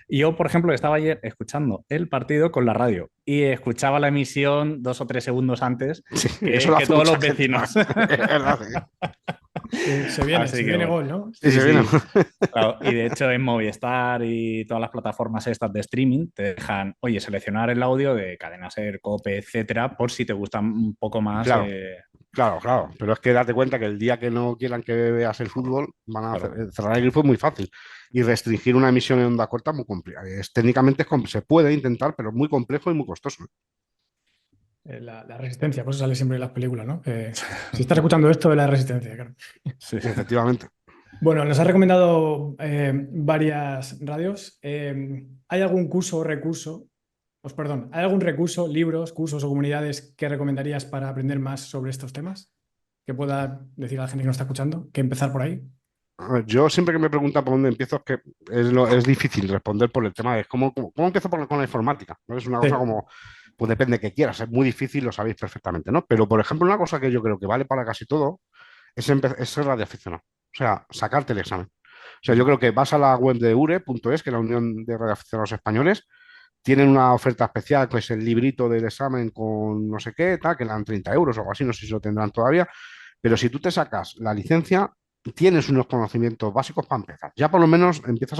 y yo, por ejemplo, estaba ayer escuchando el partido con la radio y escuchaba la emisión 2 o 3 segundos antes Eso lo que hace todos mucha los gente. vecinos. Es verdad, sí. Se Así que viene bueno. gol, ¿no? Sí, se viene. Claro, y de hecho en Movistar y todas las plataformas estas de streaming te dejan, oye, seleccionar el audio de Cadena Ser, COPE, etcétera, por si te gustan un poco más. Claro. Claro, pero es que date cuenta que el día que no quieran que veas el fútbol van a Claro. cerrar el grifo es muy fácil y restringir una emisión en onda corta es muy complicado. Técnicamente se puede intentar, pero es muy complejo y muy costoso. La resistencia, por eso sale siempre en las películas, ¿no? Si estás escuchando esto, es la resistencia, claro. Sí. Efectivamente. Bueno, nos has recomendado varias radios. ¿Hay algún curso o recurso? Perdón, ¿hay algún recurso, libros, cursos o comunidades que recomendarías para aprender más sobre estos temas? Que pueda decir a la gente que nos está escuchando, que empezar por ahí. A ver, yo siempre que me preguntan por dónde empiezo es que es difícil responder por el tema de cómo empiezo con la informática, ¿no? Es una cosa Sí. como, pues depende de qué quieras, es muy difícil, lo sabéis perfectamente, ¿no? Pero, por ejemplo, una cosa que yo creo que vale para casi todo es ser radioaficionado, o sea, sacarte el examen. O sea, yo creo que vas a la web de URE.es, que es la Unión de Radioaficionados Españoles, tienen una oferta especial, que es el librito del examen con no sé qué, tal, que le dan 30 euros o algo así, no sé si lo tendrán todavía, pero si tú te sacas la licencia, tienes unos conocimientos básicos para empezar. Ya por lo menos empiezas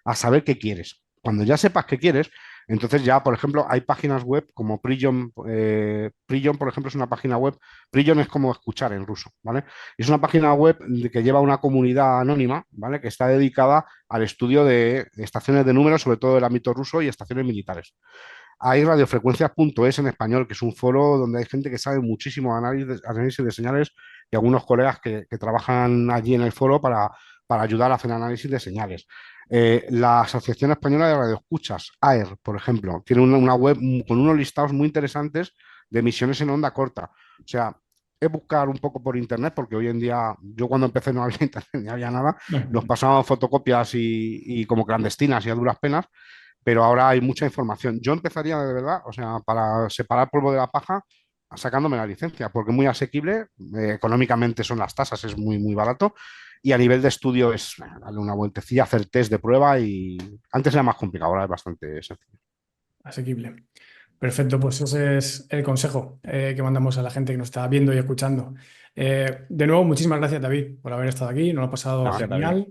a saber qué quieres. Cuando ya sepas qué quieres, entonces ya, por ejemplo, hay páginas web como Prion. Prion, por ejemplo, es una página web. Prion es como escuchar en ruso, ¿vale? Y es una página web que lleva una comunidad anónima, ¿vale? Que está dedicada al estudio de estaciones de números, sobre todo del ámbito ruso y estaciones militares. Hay radiofrecuencias.es en español, que es un foro donde hay gente que sabe muchísimo análisis de señales y algunos colegas que trabajan allí en el foro para ayudar a hacer análisis de señales. La Asociación Española de Radioescuchas, AER, por ejemplo, tiene una web con unos listados muy interesantes de emisiones en onda corta. O sea, es buscar un poco por internet, porque hoy en día, yo cuando empecé no había internet ni había nada, nos pasaban fotocopias y como clandestinas y a duras penas, pero ahora hay mucha información. Yo empezaría de verdad, o sea, para separar polvo de la paja, sacándome la licencia, porque es muy asequible, económicamente son las tasas, es muy, muy barato, y a nivel de estudio es darle una vueltecilla, hacer test de prueba y antes era más complicado, ahora es bastante sencillo. Asequible. Perfecto, pues ese es el consejo que mandamos a la gente que nos está viendo y escuchando. De nuevo, muchísimas gracias, David, por haber estado aquí. Nos lo ha pasado Gracias, genial.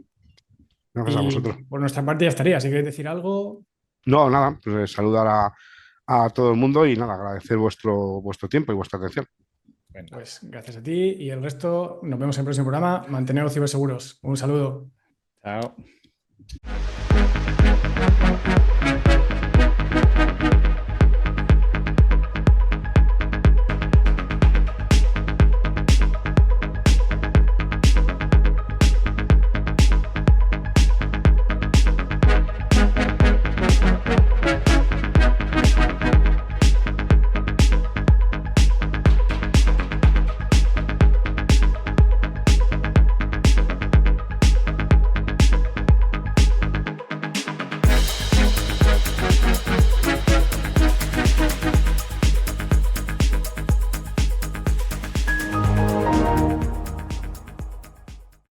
Gracias a vosotros. Por nuestra parte ya estaría. Si queréis decir algo. No, nada, pues saludar a todo el mundo y nada, agradecer vuestro tiempo y vuestra atención. Venga. Pues gracias a ti y el resto. Nos vemos en el próximo programa. Manteneros ciberseguros. Un saludo. Chao.